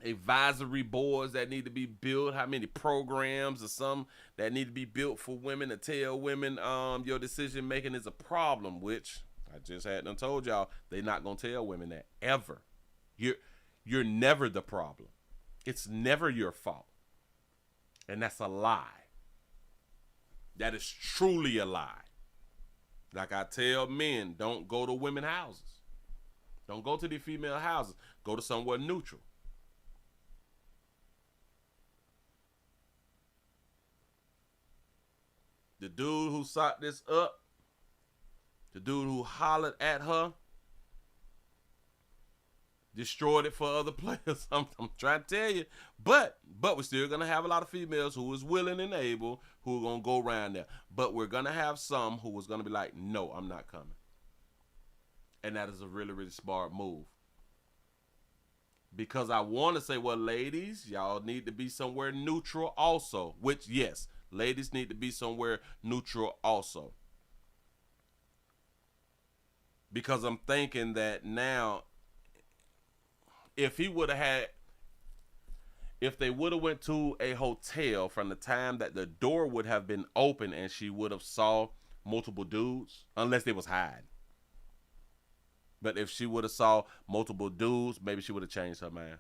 advisory boards that need to be built, how many programs or some that need to be built for women to tell women your decision making is a problem, which I just hadn't told y'all they're not gonna tell women that ever. You're never the problem. It's never your fault. And that's a lie. That is truly a lie. Like I tell men, don't go to women's houses. Don't go to the female houses. Go to somewhere neutral. The dude who sought this up, The dude who hollered at her destroyed it for other players. I'm trying to tell you. But we're still going to have a lot of females who is willing and able who are going to go around there. But we're going to have some who is going to be like, no, I'm not coming. And that is a really, really smart move. Because I want to say, well, ladies, y'all need to be somewhere neutral also. Which, yes, ladies need to be somewhere neutral also. Because I'm thinking that now, if they would have went to a hotel from the time that the door would have been open and she would have saw multiple dudes, unless they was hiding. But if she would have saw multiple dudes, maybe she would have changed her mind.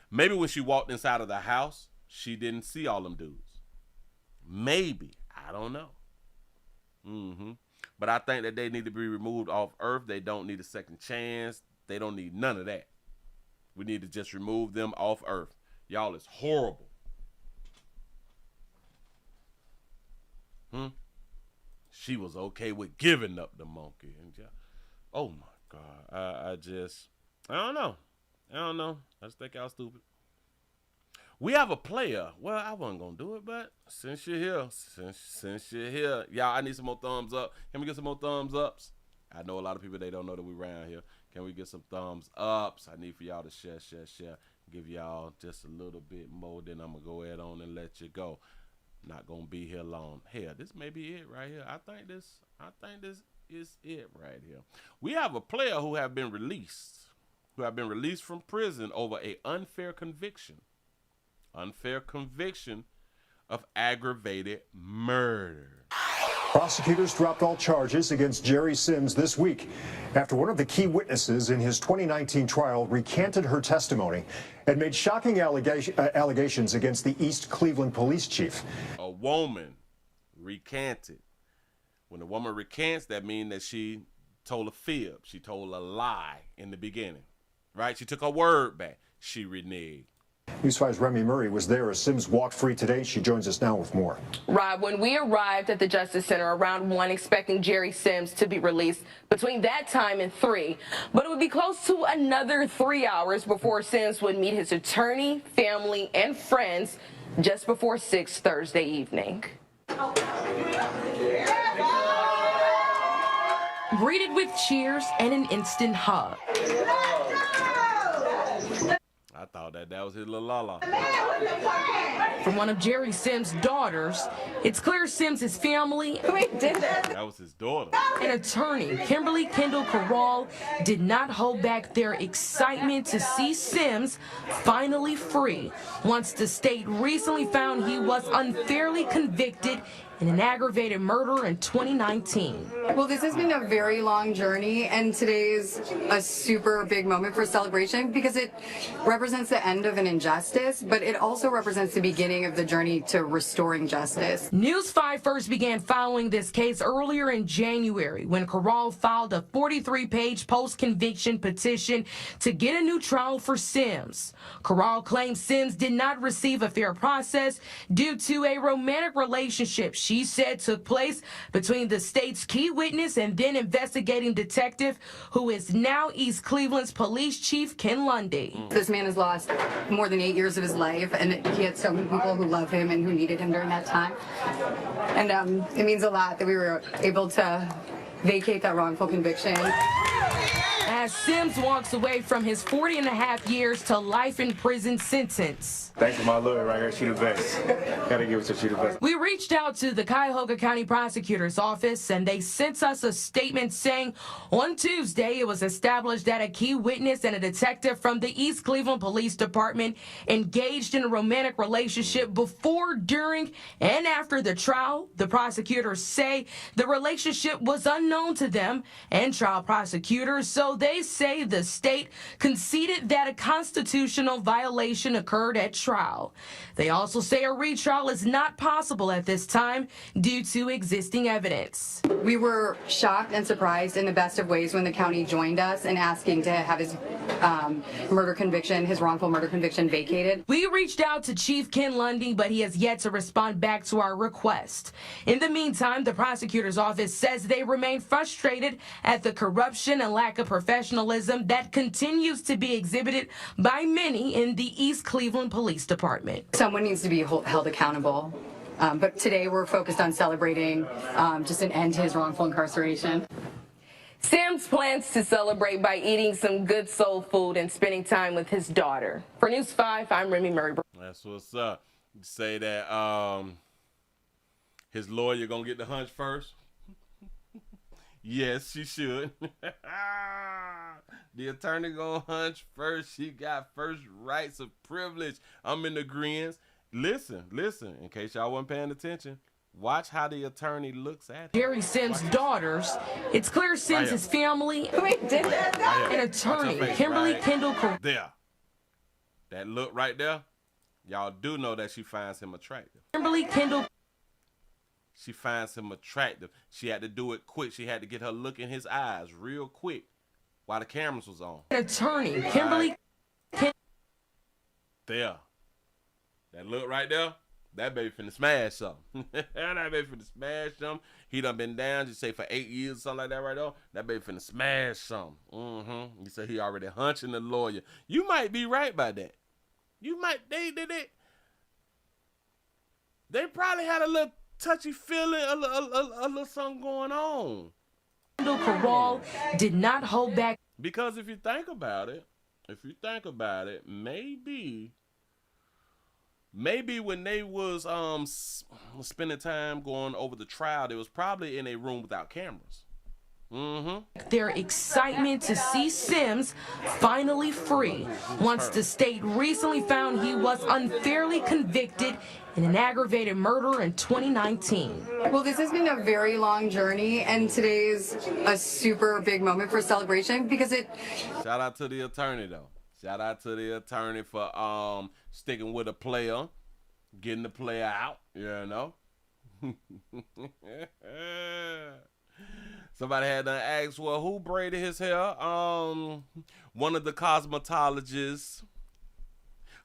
Maybe when she walked inside of the house, she didn't see all them dudes. Maybe. I don't know. But I think that they need to be removed off Earth. They don't need a second chance. They don't need none of that. We need to just remove them off Earth. Y'all is horrible. She was okay with giving up the monkey. Oh my God. I don't know. I just think y'all stupid. We have a player. Well, I wasn't going to do it, but since you're here, y'all, I need some more thumbs up. Can we get some more thumbs ups? I know a lot of people, they don't know that we around here. Can we get some thumbs ups? I need for y'all to share. Give y'all just a little bit more, then I'm going to go ahead on and let you go. Not going to be here long. Hell, this may be it right here. I think this is it right here. We have a player who have been released from prison over a unfair conviction of aggravated murder. Prosecutors dropped all charges against Jerry Sims this week after one of the key witnesses in his 2019 trial recanted her testimony and made shocking allegations against the East Cleveland police chief. A woman recanted. When a woman recants, that means that she told a fib. She told a lie in the beginning, right? She took her word back. She reneged. News 5's Remy Murray was there as Sims walked free today. She joins us now with more. Rob, when we arrived at the Justice Center around 1, expecting Jerry Sims to be released between that time and 3, but it would be close to another 3 hours before Sims would meet his attorney, family, and friends just before 6 Thursday evening. Greeted with cheers and an instant hug. I thought that was his little la-la. From one of Jerry Sims' daughters, it's clear Sims' family that was his daughter. and attorney Kimberly Kendall Corral did not hold back their excitement to see Sims finally free once the state recently found he was unfairly convicted in an aggravated murder in 2019. Well, this has been a very long journey, and today is a super big moment for celebration because it represents the end of an injustice, but it also represents the beginning of the journey to restoring justice. News 5 first began following this case earlier in January when Corral filed a 43-page post-conviction petition to get a new trial for Sims. Corral claims Sims did not receive a fair process due to a romantic relationship she said took place between the state's key witness and then investigating detective who is now East Cleveland's police chief Ken Lundy. This man has lost more than 8 years of his life, and he had so many people who love him and who needed him during that time. And it means a lot that we were able to vacate that wrongful conviction. As Sims walks away from his 40.5 years to life in prison sentence. Thanks for my lawyer right here. She the best. Gotta give it to she the best. We reached out to the Cuyahoga County Prosecutor's Office, and they sent us a statement saying on Tuesday it was established that a key witness and a detective from the East Cleveland Police Department engaged in a romantic relationship before, during, and after the trial. The prosecutors say the relationship was unknown to them and trial prosecutors, so they They say the state conceded that a constitutional violation occurred at trial. They also say a retrial is not possible at this time due to existing evidence. We were shocked and surprised in the best of ways when the county joined us in asking to have his his wrongful murder conviction vacated. We reached out to Chief Ken Lundy, but he has yet to respond back to our request. In the meantime, the prosecutor's office says they remain frustrated at the corruption and lack of professionalism that continues to be exhibited by many in the East Cleveland Police Department. Someone needs to be held accountable. But today we're focused on celebrating just an end to his wrongful incarceration. Sims plans to celebrate by eating some good soul food and spending time with his daughter. For News 5, I'm Remy Murray. That's what's up. You say that his lawyer gonna get the hunch first? Yes, she should. The attorney gonna hunch first. She got first rights of privilege. I'm in agreement. Listen, in case y'all wasn't paying attention. Watch how the attorney looks at her. Jerry Sims' daughters. It's clear Sims' family and attorney Kimberly Kendall. There. That look right there. Y'all do know that she finds him attractive. Kimberly Kendall. She finds him attractive. She had to do it quick. She had to get her look in his eyes real quick while the cameras was on. Attorney Kimberly. There. That look right there. That baby finna smash something. That baby finna smash something. He done been down, you say, for 8 years or something like that right there. That baby finna smash something. You say he already hunching the lawyer. You might be right by that. You might, they probably had a little touchy feeling, a little something going on. Corral did not hold back. Because if you think about it, maybe when they was spending time going over the trial, they was probably in a room without cameras. Their excitement to see Sims finally free once the state recently found he was unfairly convicted in an aggravated murder in 2019. Well, this has been a very long journey, and today is a super big moment for celebration because it... Shout out to the attorney, though. Shout out to the attorney for sticking with a player, getting the player out, you know. Somebody had to ask, well, who braided his hair? One of the cosmetologists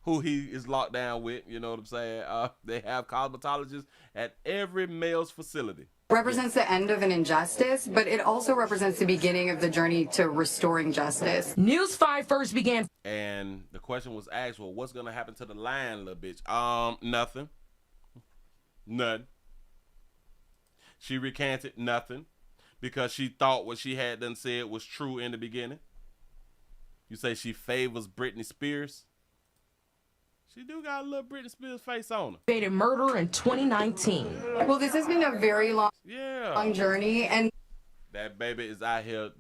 who he is locked down with, you know what I'm saying? They have cosmetologists at every male's facility. Represents the end of an injustice, but it also represents the beginning of the journey to restoring justice. News 5 first began. And the question was asked, well, what's going to happen to the lying little bitch? Nothing. None. She recanted nothing because she thought what she had done said was true in the beginning. You say she favors Britney Spears? She do got a little Britney Spears face on her. Aggravated murder in 2019. Well, this has been a very long journey, and that baby is out here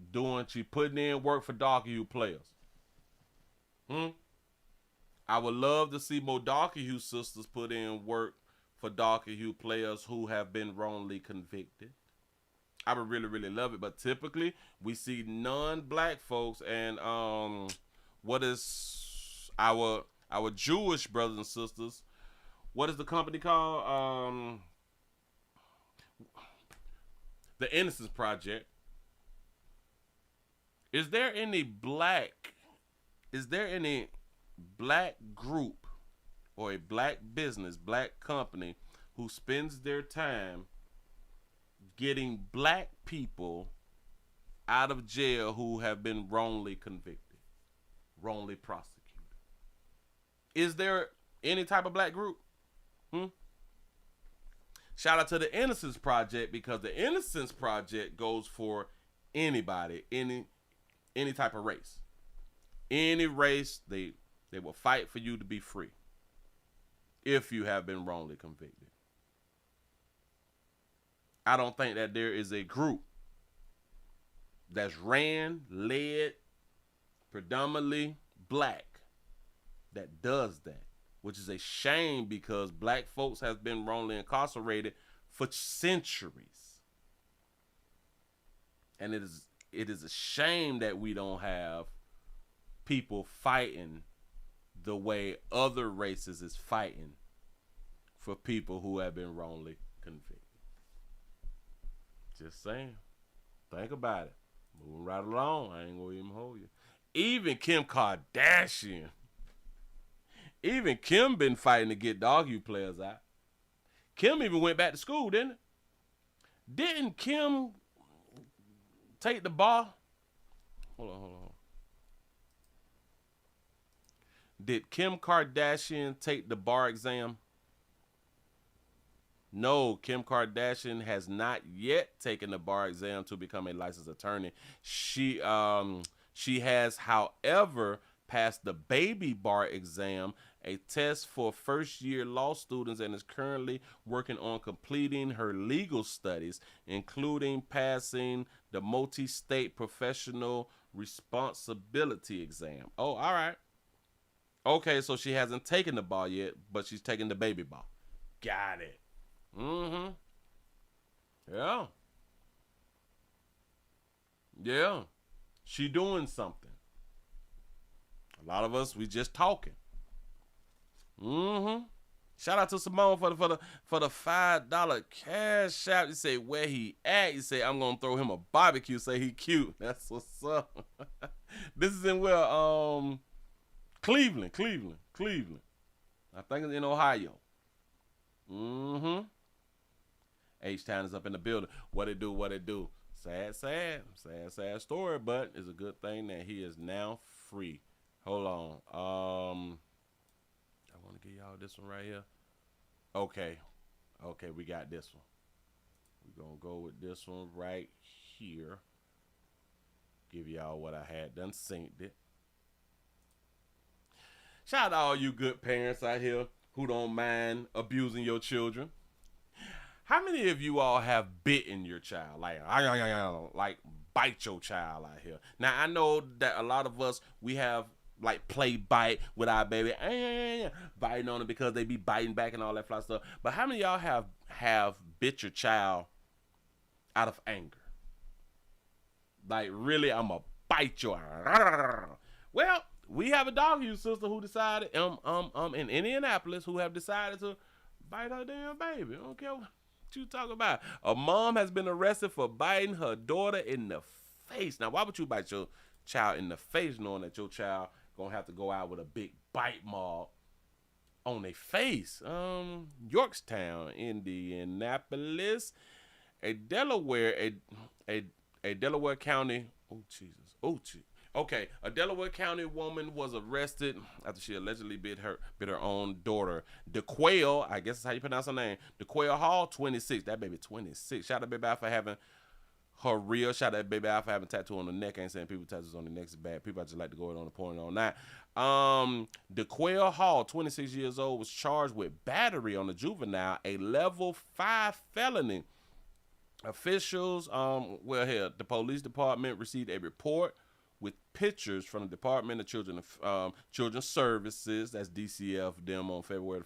she putting in work for Darky Hue players. I would love to see more Darky Hue sisters put in work for Darky Hue players who have been wrongly convicted. I would really, really love it, but typically we see non-black folks and what is our Jewish brothers and sisters. What is the company called? The Innocence Project. Is there any black group or a black business, black company who spends their time getting black people out of jail who have been wrongly convicted, wrongly prosecuted? Is there any type of black group? Shout out to the Innocence Project, because the Innocence Project goes for anybody, any type of race. Any race, they will fight for you to be free if you have been wrongly convicted. I don't think that there is a group that's led, predominantly black, that does that, which is a shame because black folks have been wrongly incarcerated for centuries. And it it is a shame that we don't have people fighting the way other races is fighting for people who have been wrongly convicted. Just saying. Think about it. Moving right along. I ain't gonna even hold you. Even Kim Kardashian. Even Kim been fighting to get dog you players out. Kim even went back to school, didn't it? Didn't Kim take the bar? Hold on. Did Kim Kardashian take the bar exam? No, Kim Kardashian has not yet taken the bar exam to become a licensed attorney. She has, however, passed the baby bar exam, a test for first-year law students, and is currently working on completing her legal studies, including passing the multi-state professional responsibility exam. Oh, all right. Okay, so she hasn't taken the bar yet, but she's taking the baby bar. Got it. Mm-hmm. Yeah. Yeah. She doing something. A lot of us, we just talking. Mm-hmm. Shout out to Simone for the $5 cash out. You say where he at. You say I'm gonna throw him a barbecue. Say he cute. That's what's up. This is in where Cleveland. I think it's in Ohio. Mm-hmm. H-Town is up in the building. What it do? Sad story, but it's a good thing that he is now free. Hold on. I want to give y'all this one right here. Okay, we got this one. We're going to go with this one right here. Give y'all what I had done synced it. Shout out to all you good parents out here who don't mind abusing your children. How many of you all have bitten your child? Like bite your child out here. Now, I know that a lot of us, we have like play bite with our baby, biting on them because they be biting back and all that fly stuff. But how many of y'all have bit your child out of anger? Like, really, I'm going to bite your... Well, we have a dog you sister who decided, in Indianapolis, who have decided to bite her damn baby. I don't care what you talking about. A mom has been arrested for biting her daughter in the face. Now, why would you bite your child in the face knowing that your child gonna have to go out with a big bite mark on their face? Yorktown, Indianapolis, a Delaware County. A Delaware County woman was arrested after she allegedly bit her own daughter. DeQuail, I guess that's how you pronounce her name. DeQuail Hall, 26. That baby 26. Shout out to baby out for having her real. Shout out to baby out for having tattoo on the neck. I ain't saying people tattoos on the neck is bad. People just like to go on the point on that. DeQuail Hall, 26 years old, was charged with battery on a juvenile, a level 5 felony. Officials, the police department received a report with pictures from the Department of Children's Services, that's DCF, them on February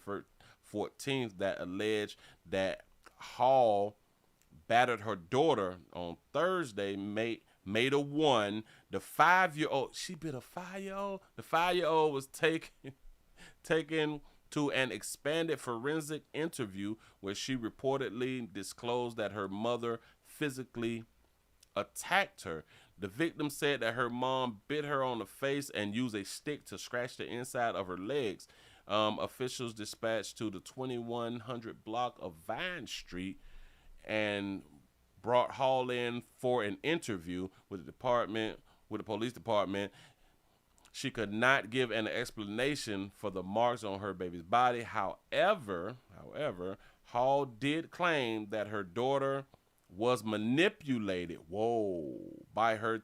14th, that alleged that Hall battered her daughter on Thursday, May the 1. The 5-year-old, she bit a 5-year-old? The 5-year-old was taken to an expanded forensic interview where she reportedly disclosed that her mother physically attacked her. The victim said that her mom bit her on the face and used a stick to scratch the inside of her legs. Officials dispatched to the 2100 block of Vine Street and brought Hall in for an interview with the police department. She could not give an explanation for the marks on her baby's body. However, Hall did claim that her daughter was manipulated, by her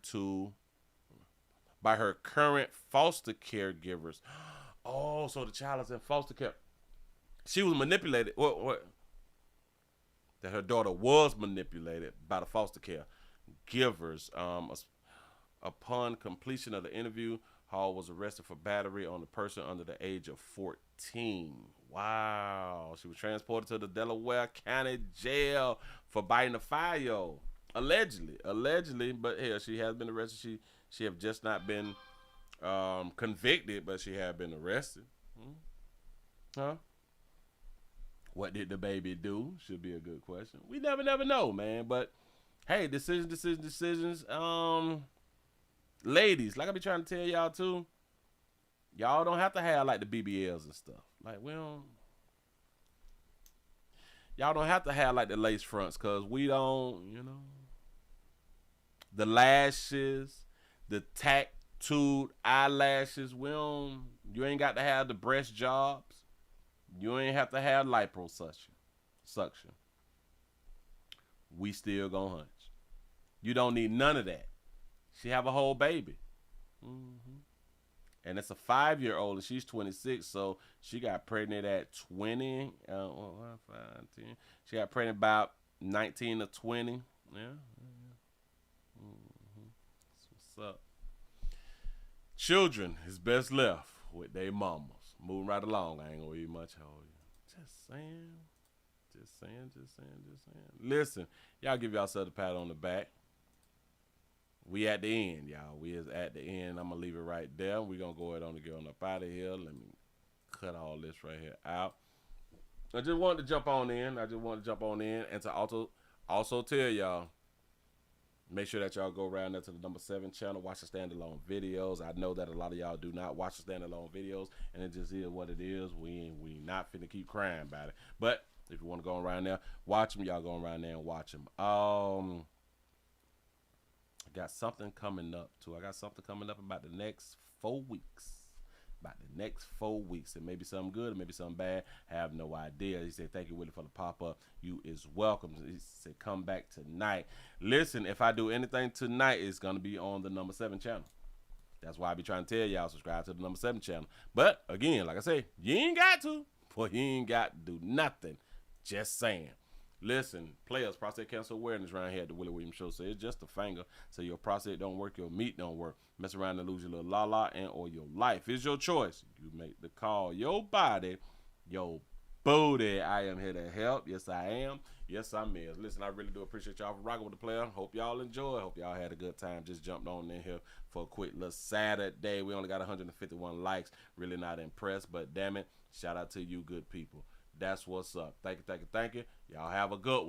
current foster caregivers. Oh, so the child is in foster care. She was manipulated. What? That her daughter was manipulated by the foster care givers. Upon completion of the interview, Hall was arrested for battery on the person under the age of 14. Wow. She was transported to the Delaware County Jail for biting a 5-year-old. Allegedly, but hell, she has been arrested. She have just not been convicted, but she have been arrested. Huh? What did the baby do? Should be a good question. We never know, man. But hey, decisions. Ladies, like I be trying to tell y'all too, y'all don't have to have like the BBLs and stuff. Like y'all don't have to have like the lace fronts, cause we don't, the lashes, the tattooed eyelashes. You ain't got to have the breast jobs. You ain't have to have liposuction. We still gonna hunch. You don't need none of that. She have a whole baby. And it's a 5-year-old, and she's 26, so she got pregnant at 20. 5, 10. She got pregnant about 19 or 20. Yeah. That's what's up. Children is best left with their mamas. Moving right along. I ain't gonna eat much. Just saying. Listen, y'all give yourself a pat on the back. We at the end, y'all. We is at the end. I'm gonna leave it right there. We're gonna go ahead on and get on up out of here. Let me cut all this right here out. I just wanted to jump on in. And to also tell y'all, make sure that y'all go around there to the number 7 channel. Watch the standalone videos. I know that a lot of y'all do not watch the standalone videos, and it just is what it is. We not finna keep crying about it. But if you want to go around there, watch them. Y'all go around there and watch them. I got something coming up too. I got something coming up about the next 4 weeks. It may be something good, it may be something bad. I have no idea. He said, thank you, Willie, for the pop-up. You is welcome. He said, come back tonight. Listen, if I do anything tonight, it's going to be on the number 7 channel. That's why I be trying to tell y'all, subscribe to the number 7 channel. But, again, like I say, you ain't got to. Boy, you ain't got to do nothing. Just saying. Listen, players, prostate cancer awareness around here at the Willie Williams Show. So it's just a finger. So your prostate don't work, your meat don't work. Mess around and lose your little la-la and or your life. It's your choice. You make the call. Your body, your booty. I am here to help. Yes, I am. Yes, I'm here. Listen, I really do appreciate y'all for rocking with the player. Hope y'all enjoy. Hope y'all had a good time. Just jumped on in here for a quick little Saturday. We only got 151 likes. Really not impressed, but damn it, shout out to you good people. That's what's up. Thank you. Y'all have a good one.